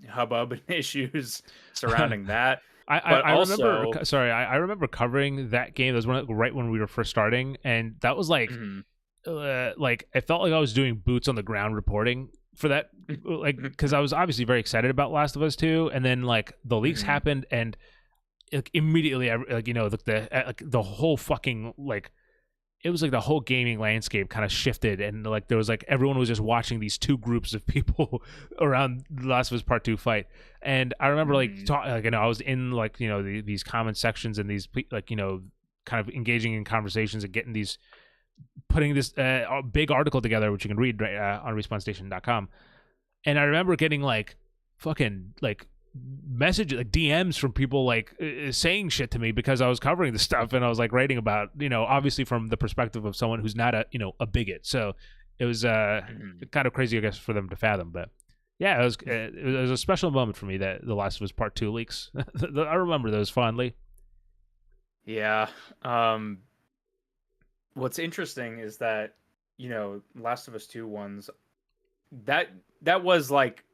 hubbub and issues surrounding that. But I remember. also, Sorry, I remember covering that game. That was right when we were first starting, and that was mhm. like I felt like I was doing boots on the ground reporting for that, like because I was obviously very excited about Last of Us 2, and then like the leaks Mhm. happened, and like immediately, like the whole fucking like it was like the whole gaming landscape kind of shifted, and like there was like everyone was just watching these two groups of people around the Last of Us Part 2 fight. And I remember like Mhm. I was in like these comment sections and these like kind of engaging in conversations and getting these putting this big article together, which you can read right, on respawnstation.com. And I remember getting like fucking like messages, like DMs from people like saying shit to me because I was covering the stuff and I was like writing about, obviously from the perspective of someone who's not a bigot. So it was Mhm. kind of crazy, I guess, for them to fathom. But yeah, it was a special moment for me that The Last of Us Part 2 leaks. I remember those fondly. Yeah. What's interesting is that, Last of Us 2 ones, that that was like,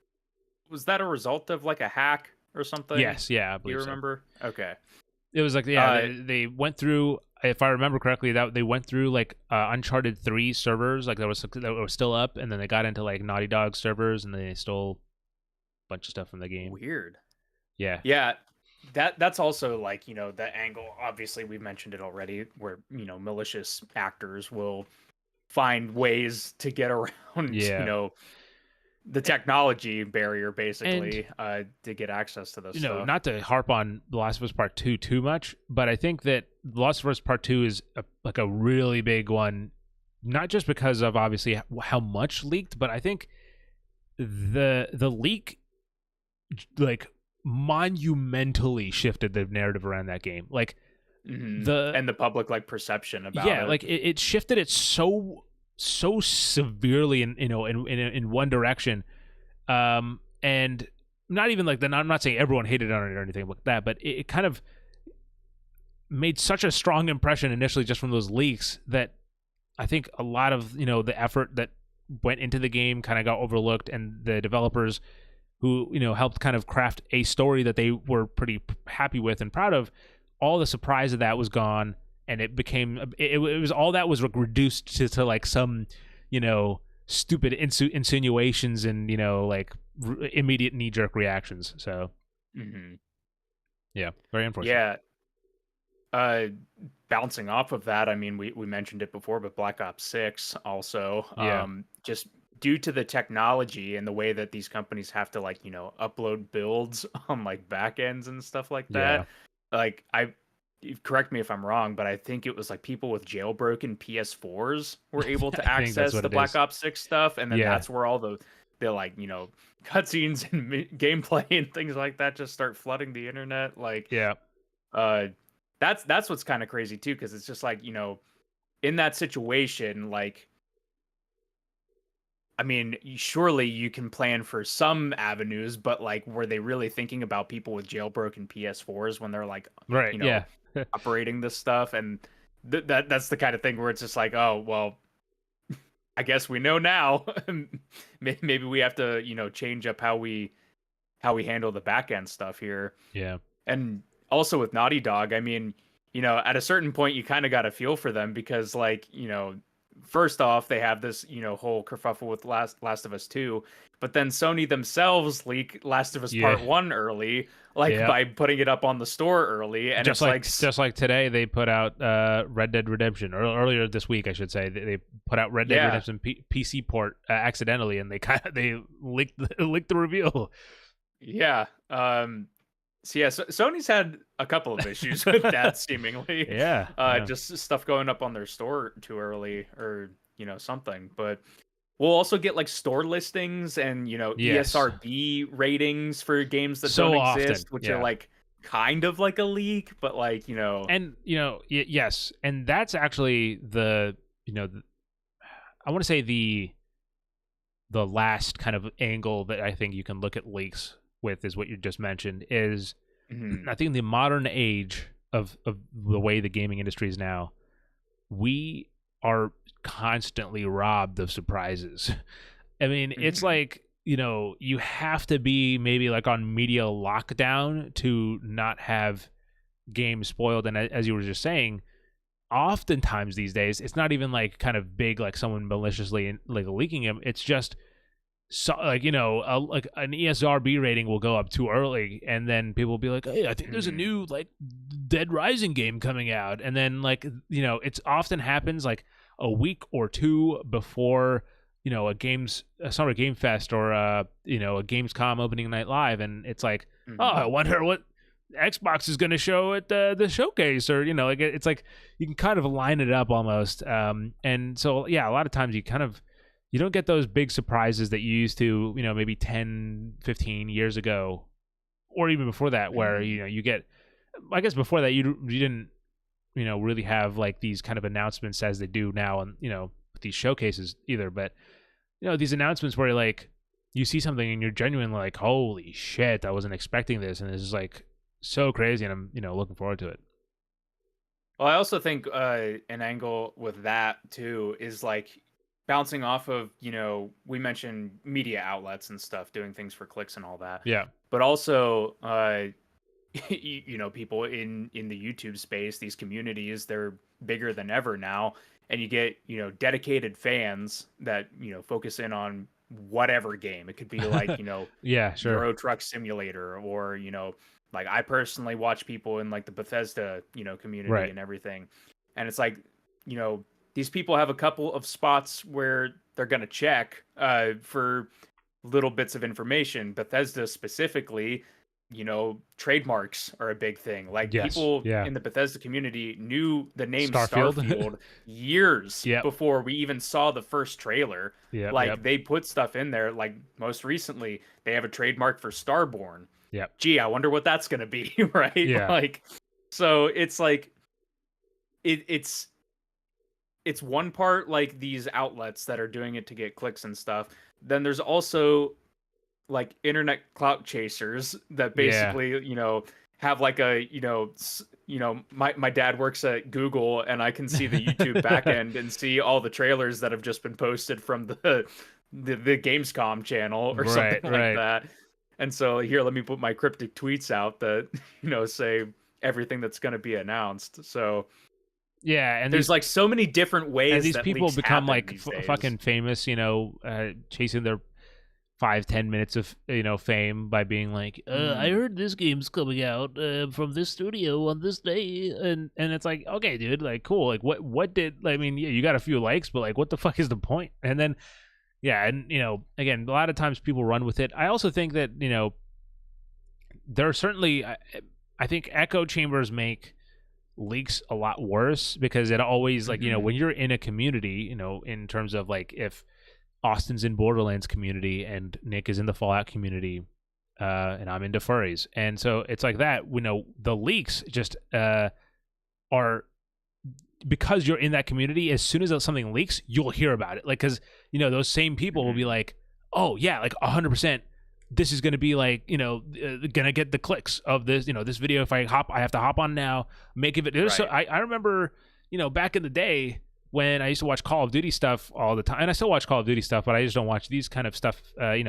was that a result of like a hack or something? Yes, yeah, I Do you believe so. remember? Okay. It was like, yeah, Uh they went through, if I remember correctly, that they went through like Uncharted 3 servers, like that was still up, and then they got into like Naughty Dog servers, and they stole a bunch of stuff from the game. Weird. Yeah, Yeah. That's also like, the angle, obviously we mentioned it already, where, malicious actors will find ways to get around, yeah, the technology barrier and basically, to get access to this stuff. not to harp on The Last of Us Part 2 too much, but I think that The Last of Us Part 2 is like a really big one, not just because of obviously how much leaked, but I think the leak like monumentally shifted the narrative around that game. Like the And the public like perception about yeah, it. like it shifted it so severely in in one direction. And not even like then I'm not saying everyone hated on it or anything like that, but it kind of made such a strong impression initially just from those leaks that I think a lot of the effort that went into the game kind of got overlooked, and the developers who helped kind of craft a story that they were pretty happy with and proud of, all the surprise of that was gone, and it became it was all that was reduced to like some stupid insinuations and like immediate knee-jerk reactions. So Hmm. yeah, very unfortunate. Yeah. Uh, Bouncing off of that, I mean, we mentioned it before, but Black Ops 6 also, Yeah, just due to the technology and the way that these companies have to like, upload builds on like backends and stuff like yeah. that. Like you correct me if I'm wrong, but I think it was like people with jailbroken PS4s were able I to think that's access what the it Black is. Ops 6 stuff, and then Yeah, that's where all the like, cutscenes and gameplay and things like that just start flooding the internet. Like, yeah. uh that's what's kind of crazy too, because it's just like, in that situation, like, I mean, surely you can plan for some avenues, but like, were they really thinking about people with jailbroken PS4s when they're like, Right. you know, Yeah. operating this stuff? And that's the kind of thing where it's just like, oh well, I guess we know now. Maybe we have to, change up how we handle the back end stuff here. Yeah. And also with Naughty Dog, I mean, at a certain point, you kind of got to feel for them because, like, first off, they have this, whole kerfuffle with Last of Us 2, but then Sony themselves leak Last of Us Yeah. Part 1 early, like Yeah. by putting it up on the store early, and Just it's like, like today, they put out Red Dead Redemption, or earlier this week, I should say. They put out Red Dead yeah, Redemption PC port accidentally, and they leaked the reveal. yeah. So yeah, Sony's had a couple of issues with that seemingly. Yeah. Yeah. Just stuff going up on their store too early or, something. But we'll also get like store listings and, Yes. ESRB ratings for games that don't So often. exist, which are Yeah. like kind of like a leak, but like, And yes, and that's actually I want to say the last kind of angle that I think you can look at leaks with is what you just mentioned is mhm, I think in the modern age of the way the gaming industry is now, we are constantly robbed of surprises. I mean, it's mhm, like you have to be maybe like on media lockdown to not have games spoiled. And as you were just saying, oftentimes these days it's not even like kind of big like someone maliciously like leaking them. It's just so like like an ESRB rating will go up too early, and then people will be like, hey, I think there's a new like Dead Rising game coming out, and then like it's often happens like a week or two before a summer game fest or a Gamescom opening night live, and it's like, oh, I wonder what Xbox is going to show at the showcase, or like it's like you can kind of line it up almost, and so yeah, a lot of times you don't get those big surprises that you used to, maybe 10, 15 years ago, or even before that, where you get, I guess before that you didn't really have like these kind of announcements as they do now, and with these showcases either. But these announcements where like you see something and you're genuinely like, holy shit, I wasn't expecting this, and this is like so crazy, and I'm looking forward to it. Well, I also think an angle with that too is like bouncing off of, we mentioned media outlets and stuff doing things for clicks and all that. Yeah. But also, people in the YouTube space, these communities, they're bigger than ever now. And you get, dedicated fans that, focus in on whatever game. It could be like, yeah, sure. Euro Truck Simulator, or, like I personally watch people in like the Bethesda, community right. and everything. And it's like, these people have a couple of spots where they're going to check for little bits of information. Bethesda specifically, trademarks are a big thing. Like people in the Bethesda community knew the name Starfield years before we even saw the first trailer. They put stuff in there. Like most recently, they have a trademark for Starborn. Yeah. Gee, I wonder what that's going to be, right? Yeah. Like, so it's like it's one part like these outlets that are doing it to get clicks and stuff. Then there's also like internet clout chasers that basically, have like a, my dad works at Google, and I can see the YouTube backend and see all the trailers that have just been posted from the Gamescom channel or something like that. And so here, let me put my cryptic tweets out that, say everything that's going to be announced. So yeah, and there's like so many different ways and these that people become like fucking famous, chasing their 5-10 minutes of fame by being like, I heard this game's coming out from this studio on this day, and it's like, okay, dude, like cool, like what did, I mean, yeah, you got a few likes, but like what the fuck is the point? And then yeah, and again, a lot of times people run with it. I also think that there are certainly, I think echo chambers make leaks a lot worse, because it always like when you're in a community, in terms of like if Austin's in Borderlands community and Nick is in the Fallout community, and I'm into furries, and so it's like that. The leaks just are, because you're in that community. As soon as something leaks, you'll hear about it. Like, because those same people will be like, oh yeah, like 100%. This is going to be like, gonna get the clicks of this, this video. If I have to hop on now, make it. Right. So I remember, back in the day when I used to watch Call of Duty stuff all the time, and I still watch Call of Duty stuff, but I just don't watch these kind of stuff,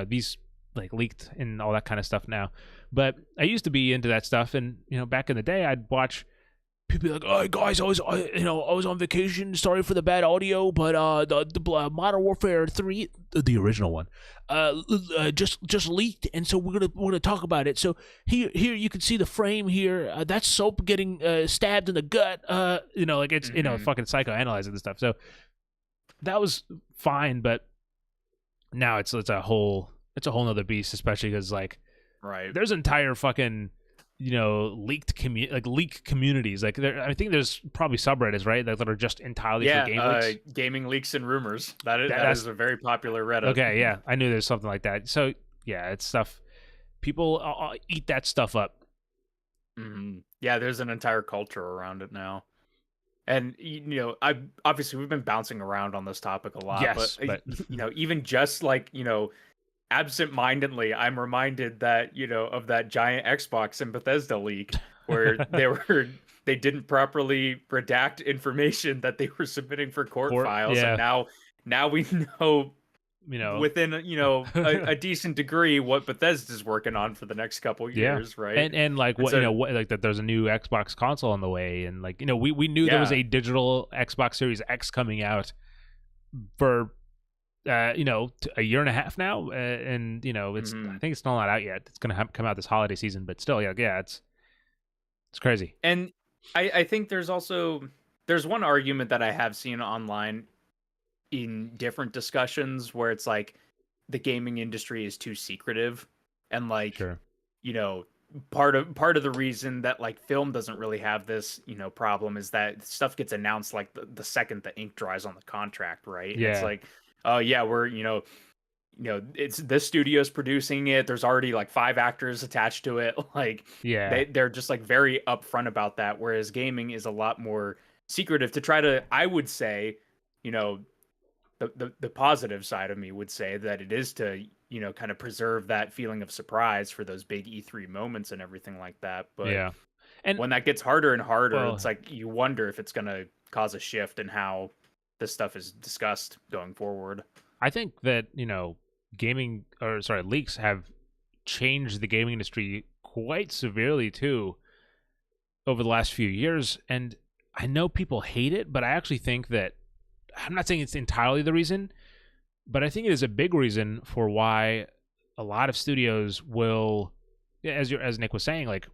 these like leaked and all that kind of stuff now. But I used to be into that stuff, and back in the day, I'd watch people be like, "Oh, guys, I was on vacation. Sorry for the bad audio, but the Modern Warfare 3, the original one, just leaked, and so we're gonna talk about it. So here you can see the frame here. That's Soap getting stabbed in the gut. Like it's fucking psychoanalyzing this stuff. So that was fine, but now it's a whole nother beast, especially because like there's entire fucking leak communities. Like I think there's probably subreddits, right, that are just entirely for game leaks. Gaming leaks and rumors. That is a very popular Reddit. Okay, yeah, I knew there's something like that. So yeah, it's stuff. People eat that stuff up. Mm-hmm. Yeah, there's an entire culture around it now. And obviously we've been bouncing around on this topic a lot. Yes, but even just like absent-mindedly, I'm reminded that of that giant Xbox and Bethesda leak where they didn't properly redact information that they were submitting for court files, and now we know within a decent degree what Bethesda's working on for the next couple Yeah. years, right? And like And what so what like that there's a new Xbox console on the way, and like we knew there was yeah, a digital Xbox Series X coming out for a year and a half now, and it's I mhm. think it's still not out yet. It's gonna come out this holiday season, but still, yeah, it's crazy. And I think there's one argument that I have seen online in different discussions where it's like the gaming industry is too secretive, and like Sure. you know part of the reason that like film doesn't really have this problem is that stuff gets announced like the second the ink dries on the contract, right? And it's Yeah, like, oh yeah, we're it's this studio's producing it, there's already like 5 actors attached to it. Like yeah, they're just like very upfront about that, whereas gaming is a lot more secretive to try to, I would say, you know the positive side of me would say that it is to kind of preserve that feeling of surprise for those big E3 moments and everything like that. But yeah. And when that gets harder and harder, well, it's like you wonder if it's going to cause a shift in how this stuff is discussed going forward. I think that gaming or sorry leaks have changed the gaming industry quite severely too over the last few years. And I know people hate it, but I actually think that I'm not saying it's entirely the reason, but I think it is a big reason for why a lot of studios will, yeah, as Nick was saying, like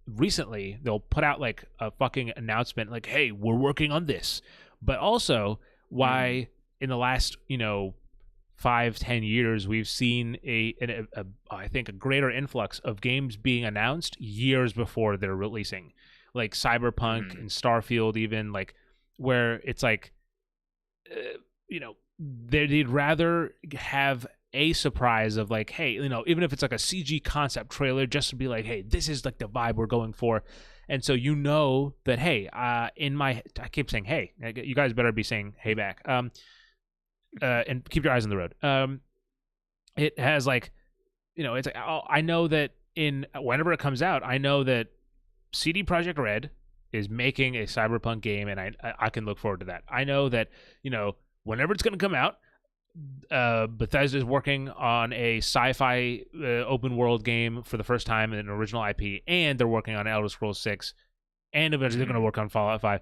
recently they'll put out like a fucking announcement like, hey, we're working on this. But also Mm, why in the last 5-10 years we've seen a I think a greater influx of games being announced years before they're releasing, like Cyberpunk mm, and Starfield, even like where it's like they'd rather have a surprise of like, hey, even if it's like a CG concept trailer, just to be like, hey, this is like the vibe we're going for. And so that, hey, I keep saying, hey, you guys better be saying, hey, back, and keep your eyes on the road. It has like, it's like, oh, I know that in whenever it comes out, I know that CD Projekt Red is making a Cyberpunk game, and I can look forward to that. I know that whenever it's going to come out, Bethesda is working on a sci-fi open world game for the first time in an original IP, and they're working on Elder Scrolls 6, and eventually they're going to mm. work on Fallout 5.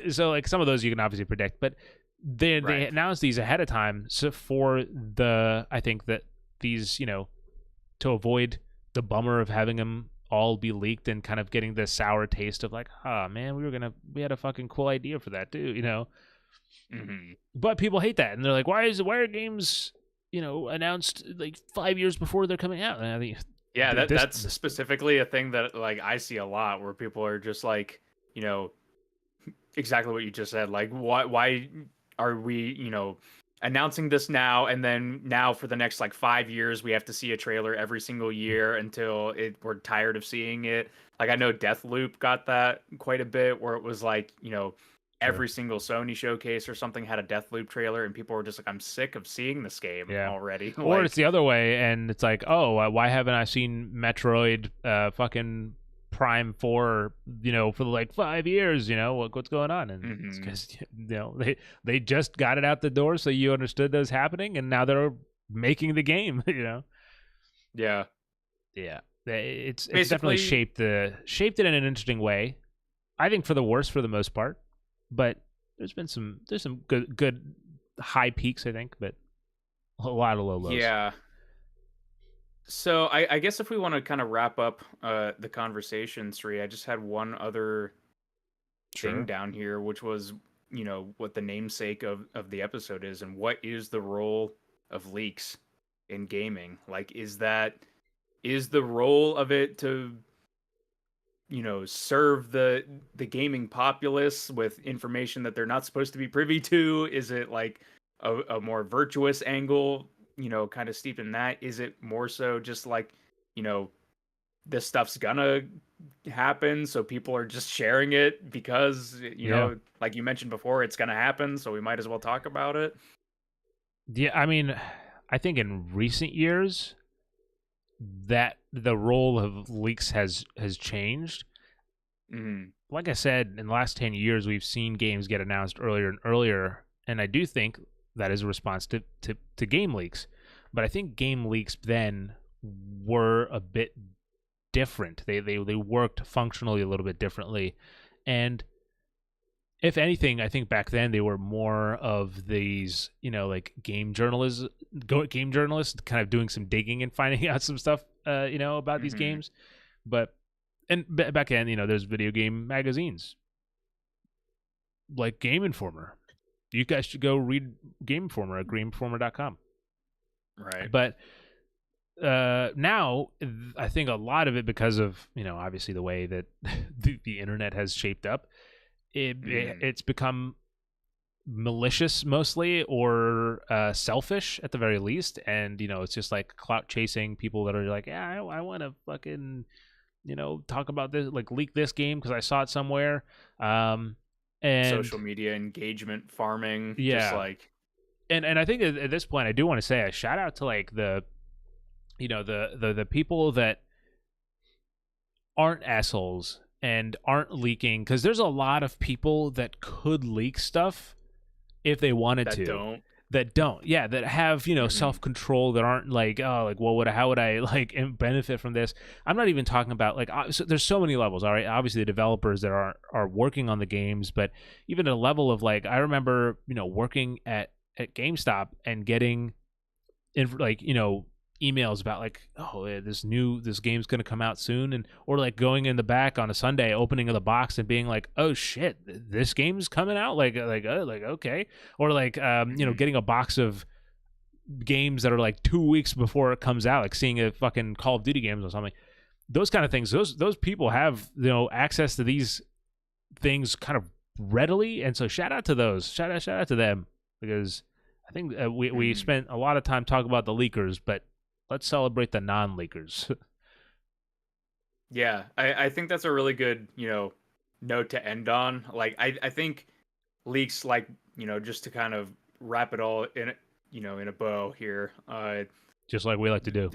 So like some of those you can obviously predict, but they Right. announced these ahead of time so for I think that these to avoid the bummer of having them all be leaked and kind of getting the sour taste of like, oh man, we had a fucking cool idea for that too. Hmm. But people hate that, and they're like, why are games announced like 5 years before they're coming out? And I think Yeah, that's this specifically a thing that like I see a lot where people are just like, exactly what you just said. Like, why are we, announcing this now, and then now for the next like 5 years we have to see a trailer every single year until we're tired of seeing it. Like I know Deathloop got that quite a bit, where it was like, sure, every single Sony showcase or something had a Deathloop trailer, and people were just like, I'm sick of seeing this game yeah. already. Or it's Like, the other way, and it's like, oh, why haven't I seen Metroid fucking Prime 4, for like 5 years? What's going on? And it's mhm. because they just got it out the door, so you understood that was happening, and now they're making the game. Yeah. Yeah, it's definitely Basically, shaped it in an interesting way. I think for the worse for the most part, but there's some good high peaks, I think, but a lot of low lows. yeah. So I guess if we want to kind of wrap up the conversation, Sri, I just had one other thing Sure. down here, which was, what the namesake of the episode is, and what is the role of leaks in gaming? Like, is the role of it to, serve the gaming populace with information that they're not supposed to be privy to? Is it like a more virtuous angle, kind of steeped in that? Is it more so just like, you know, this stuff's gonna happen, so people are just sharing it because, Yeah. like you mentioned before, it's gonna happen, so we might as well talk about it. Yeah, I mean, I think in recent years that the role of leaks has changed. Hmm. Like I said, in the last 10 years we've seen games get announced earlier and earlier, and I do think that is a response to game leaks. But I think game leaks then were a bit different. They worked functionally a little bit differently, and if anything, I think back then they were more of these, like game journalists kind of doing some digging and finding out some stuff, about these games. But and back then, there's video game magazines like Game Informer. You guys should go read Game Informer at GameInformer.com. Right. But now I think a lot of it, because of obviously the way that the internet has shaped up, it's become malicious mostly, or selfish at the very least, and it's just like clout chasing people that are like, yeah, I want to fucking talk about this, like leak this game because I saw it somewhere. And social media engagement farming, just like, and I think at this point I do want to say a shout out to like the people that aren't assholes and aren't leaking, because there's a lot of people that could leak stuff if they wanted that have self-control, that aren't like, oh, like, how would I like benefit from this. I'm not even talking about like, so there's so many levels. All right, obviously the developers that are working on the games, but even at a level of like, I remember working at GameStop and getting emails about like, oh, this game's gonna come out soon, and or like going in the back on a Sunday, opening of the box and being like, oh shit, this game's coming out, like okay, or like getting a box of games that are like 2 weeks before it comes out, like seeing a fucking Call of Duty games or something. Those kind of things. Those people have access to these things kind of readily, and so shout out to those. Shout out to them, because I think we spent a lot of time talking about the leakers, but let's celebrate the non-leakers. Yeah, I think that's a really good, note to end on. Like, I think leaks, like, just to kind of wrap it all in, in a bow here. Just like we like to do.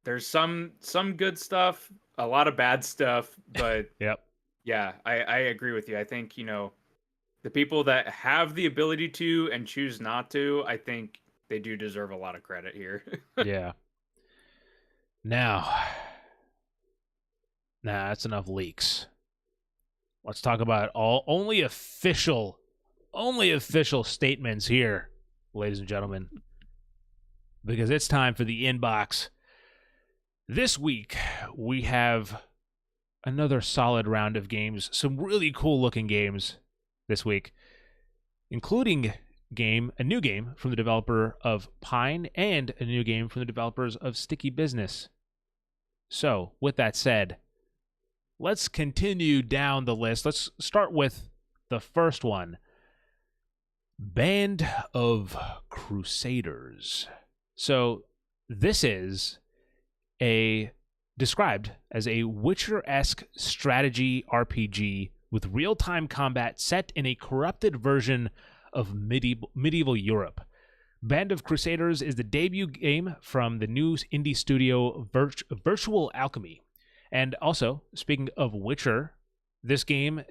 There's some good stuff, a lot of bad stuff, but yep. Yeah, I agree with you. I think, the people that have the ability to and choose not to, I think they do deserve a lot of credit here. Yeah. Now, that's enough leaks. Let's talk about only official statements here, ladies and gentlemen, because it's time for the inbox. This week, we have another solid round of games, some really cool looking games this week, including a new game from the developer of Pine and a new game from the developers of Sticky Business. So, with that said, let's continue down the list. Let's start with the first one, Band of Crusaders. So, this is described as a Witcher-esque strategy RPG with real-time combat set in a corrupted version of medieval Europe. Band of Crusaders is the debut game from the new indie studio Virtual Alchemy. And also, speaking of Witcher, this game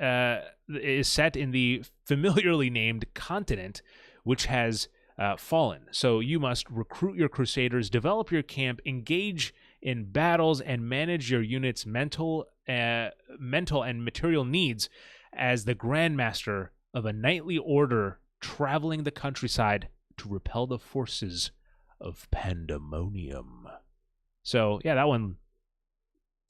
is set in the familiarly named continent, which has fallen. So you must recruit your Crusaders, develop your camp, engage in battles, and manage your unit's mental and material needs as the Grandmaster of a knightly order traveling the countryside to repel the forces of Pandemonium. So, yeah, that one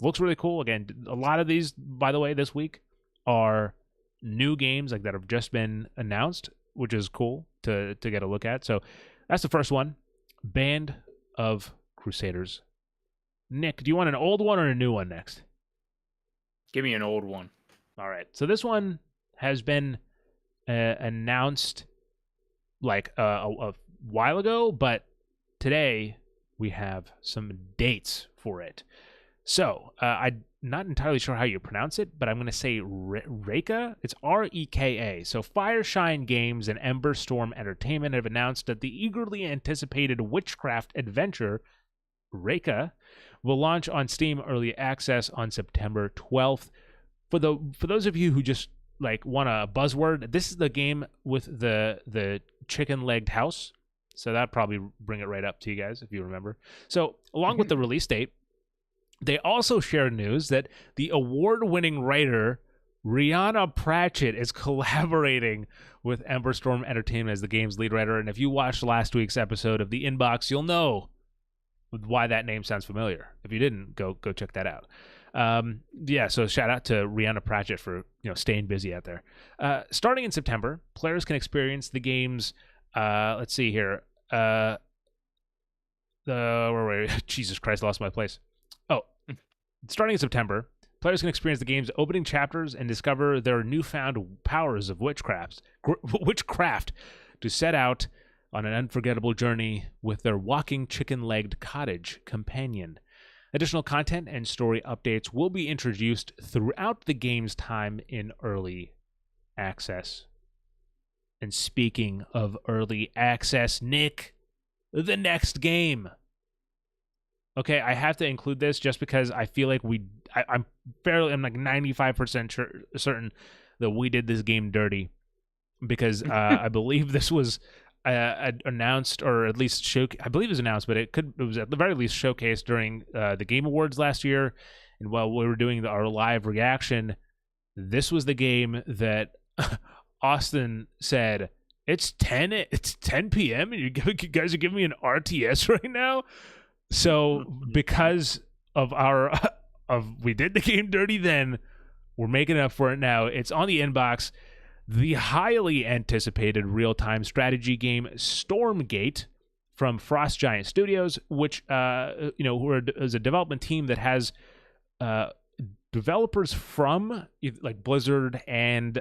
looks really cool. Again, a lot of these, by the way, this week are new games like that have just been announced, which is cool to get a look at. So that's the first one, Band of Crusaders. Nick, do you want an old one or a new one next? Give me an old one. All right. So this one has been announced like a while ago, but today we have some dates for it. So I'm not entirely sure how you pronounce it, but I'm going to say Reka. It's Reka. So Fireshine Games and Ember Storm Entertainment have announced that the eagerly anticipated witchcraft adventure Reka will launch on Steam Early Access on September 12th. For those of you who just like want a buzzword, this is the game with the chicken-legged house. So that'd probably bring it right up to you guys if you remember. So along with the release date, they also shared news that the award-winning writer Rihanna Pratchett is collaborating with Ember Storm Entertainment as the game's lead writer. And if you watched last week's episode of The Inbox, you'll know why that name sounds familiar. If you didn't, go check that out. So shout out to Rihanna Pratchett for staying busy out there. Starting in September, players can experience the game's let's see here. Where were we? Jesus Christ, lost my place. Oh, starting in September, players can experience the game's opening chapters and discover their newfound powers of witchcraft to set out on an unforgettable journey with their walking chicken-legged cottage companion. Additional content and story updates will be introduced throughout the game's time in early access. And speaking of early access, Nick, the next game. Okay, I have to include this just because I feel like I'm like 95% certain that we did this game dirty because I believe this was announced, or at least I believe it was announced, but it was at the very least showcased during the Game Awards last year. And while we were doing our live reaction, this was the game that Austin said, it's 10 p.m. and you guys are giving me an RTS right now. So because of we did the game dirty then, we're making up for it now. It's on the Inbox. The highly anticipated real-time strategy game Stormgate from Frost Giant Studios, which is a development team that has developers from like Blizzard and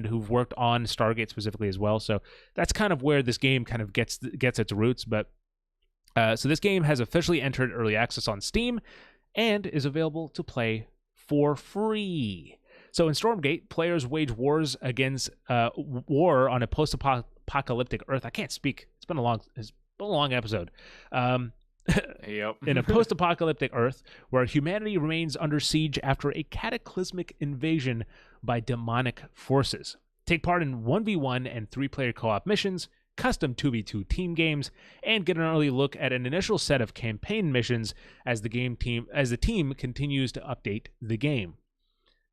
who've worked on Stargate specifically as well. So that's kind of where this game kind of gets its roots. But so this game has officially entered early access on Steam and is available to play for free. So in Stormgate, players wage wars against war on a post-apocalyptic Earth. I can't speak. It's been a long episode. Yep. In a post-apocalyptic Earth where humanity remains under siege after a cataclysmic invasion by demonic forces. Take part in 1v1 and 3-player co-op missions, custom 2v2 team games, and get an early look at an initial set of campaign missions as the team continues to update the game.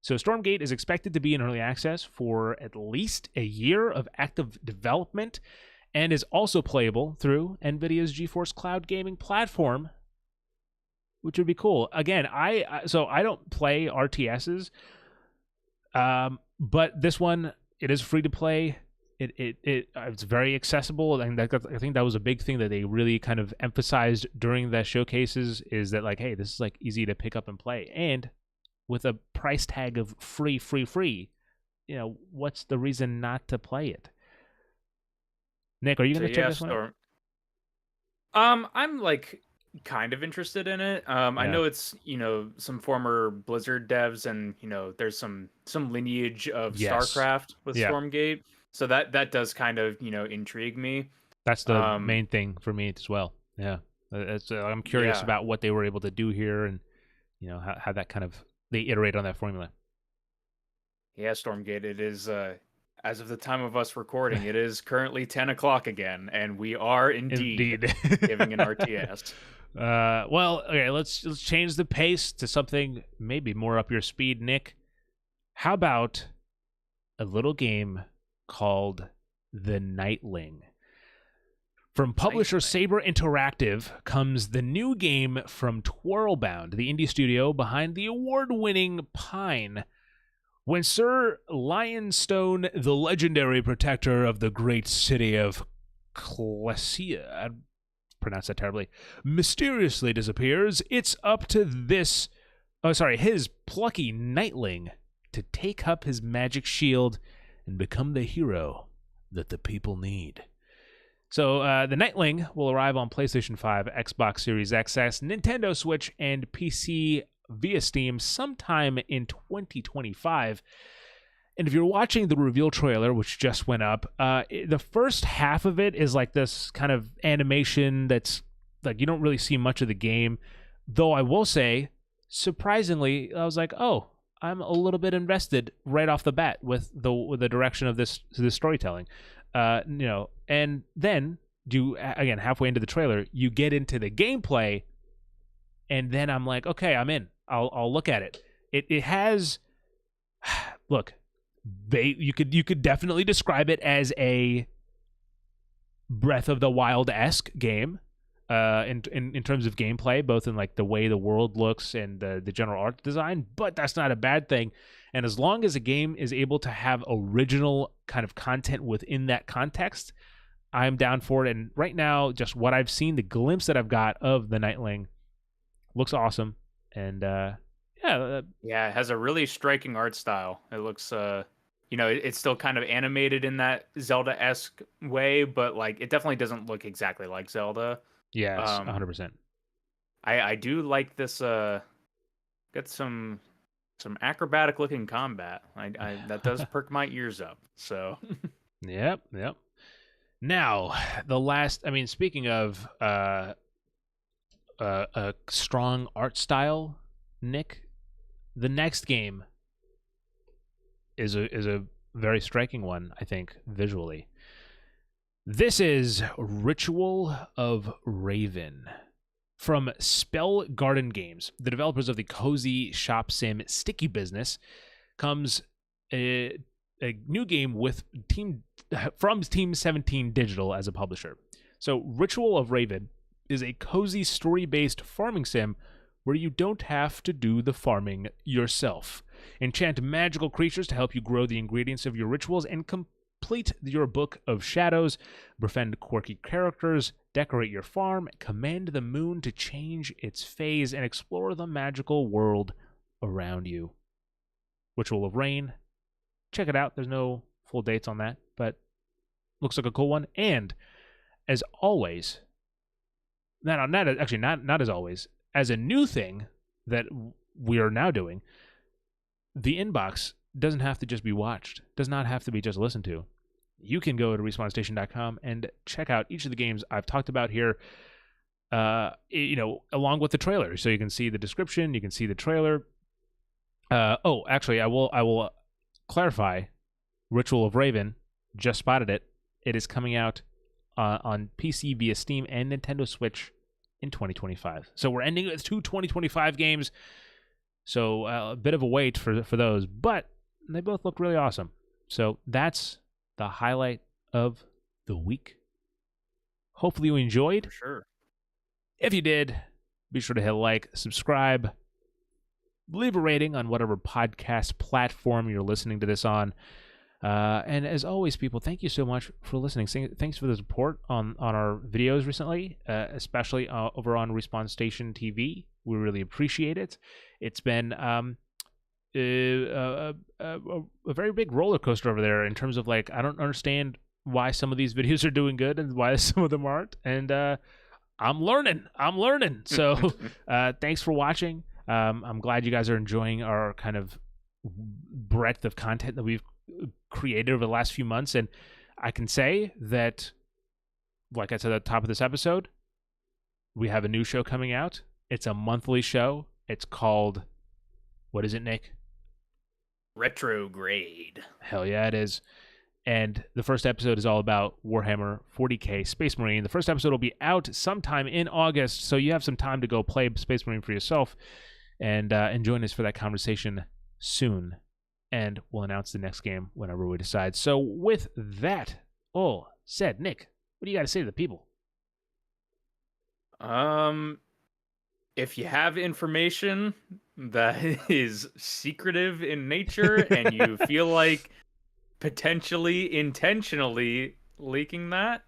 So Stormgate is expected to be in early access for at least a year of active development and is also playable through NVIDIA's GeForce Cloud gaming platform, which would be cool. Again, I don't play RTSs, but this one, it is free to play. It's very accessible, and I think that was a big thing that they really kind of emphasized during the showcases, is that like, hey, this is like easy to pick up and play, and with a price tag of free, what's the reason not to play it? Nick, are you going to check this one? I'm like kind of interested in it. I know it's some former Blizzard devs, and there's some lineage of StarCraft with Stormgate. So that does kind of, intrigue me. That's the main thing for me as well. Yeah. I'm curious about what they were able to do here and, how that kind of, they iterate on that formula. Yeah, Stormgate, it is, as of the time of us recording, it is currently 10 o'clock again, and we are indeed giving an RTS. Well, okay, let's change the pace to something maybe more up your speed, Nick. How about a little game called The Nightling? From publisher Saber Interactive comes the new game from Twirlbound, the indie studio behind the award-winning Pine. When Sir Lionstone, the legendary protector of the great city of Klesia, I pronounced that terribly, mysteriously disappears, it's up to his plucky Nightling to take up his magic shield and become the hero that the people need. So the Nightling will arrive on PlayStation 5, Xbox Series XS, Nintendo Switch, and PC via Steam sometime in 2025. And if you're watching the reveal trailer, which just went up, the first half of it is like this kind of animation that's like you don't really see much of the game. Though I will say, surprisingly, I was like, oh, I'm a little bit invested right off the bat with the direction of this storytelling. And then again, halfway into the trailer, you get into the gameplay, and then I'm like, okay, I'm in. I'll look at it. It has look, you could definitely describe it as a Breath of the Wild-esque game, in terms of gameplay, both in like the way the world looks and the general art design. But that's not a bad thing. And as long as a game is able to have original kind of content within that context, I'm down for it. And right now, just what I've seen, the glimpse that I've got of the Nightling looks awesome. And it has a really striking art style. It looks it's still kind of animated in that Zelda-esque way, but like it definitely doesn't look exactly like Zelda. yes, 100%. I do like this. Got some acrobatic looking combat. I that does perk my ears up. So. Yep. Now, speaking of a strong art style, Nick, the next game is a very striking one, I think, visually. This is Ritual of Raven from Spell Garden Games, the developers of the cozy shop sim Sticky Business. Comes a new game from Team 17 Digital as a publisher. So Ritual of Raven is a cozy story-based farming sim where you don't have to do the farming yourself. Enchant magical creatures to help you grow the ingredients of your rituals and complete your book of shadows. Befriend quirky characters, decorate your farm, command the moon to change its phase, and explore the magical world around you. Ritual of Rain. Check it out. There's no full dates on that, but looks like a cool one. And as always, not as always, as a new thing that we are now doing, the inbox doesn't have to just be watched, does not have to be just listened to. You can go to respawnstation.com and check out each of the games I've talked about here, along with the trailer. So you can see the description, you can see the trailer. Actually, I will clarify. Ritual of Raven, just spotted it. It is coming out on PC via Steam and Nintendo Switch in 2025. So we're ending with 2 2025 games. So a bit of a wait for those, but they both look really awesome. So that's the highlight of the week. Hopefully you enjoyed. For sure. If you did, be sure to hit like, subscribe, leave a rating on whatever podcast platform you're listening to this on. And as always, people, thank you so much for listening. Thanks for the support on our videos recently, especially over on Respawn Station TV. We really appreciate it. It's been a very big roller coaster over there in terms of, like, I don't understand why some of these videos are doing good and why some of them aren't. And I'm learning. So thanks for watching. I'm glad you guys are enjoying our kind of breadth of content that we've created over the last few months. And I can say that, like I said at the top of this episode, we have a new show coming out. It's a monthly show. It's called, what is it, Nick? Retrograde. Hell yeah, it is. And the first episode is all about Warhammer 40k Space Marine. The first episode will be out sometime in August, so you have some time to go play Space Marine for yourself and join us for that conversation soon. And we'll announce the next game whenever we decide. So with that all said, Nick, what do you got to say to the people? If you have information that is secretive in nature and you feel like potentially intentionally leaking that,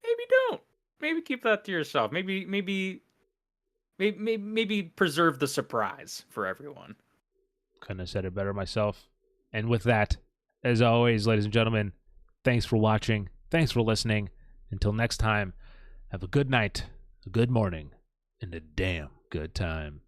maybe don't. Maybe keep that to yourself. Maybe preserve the surprise for everyone. Couldn't have said it better myself. And with that, as always, ladies and gentlemen, thanks for watching. Thanks for listening. Until next time, have a good night, a good morning, and a damn good time.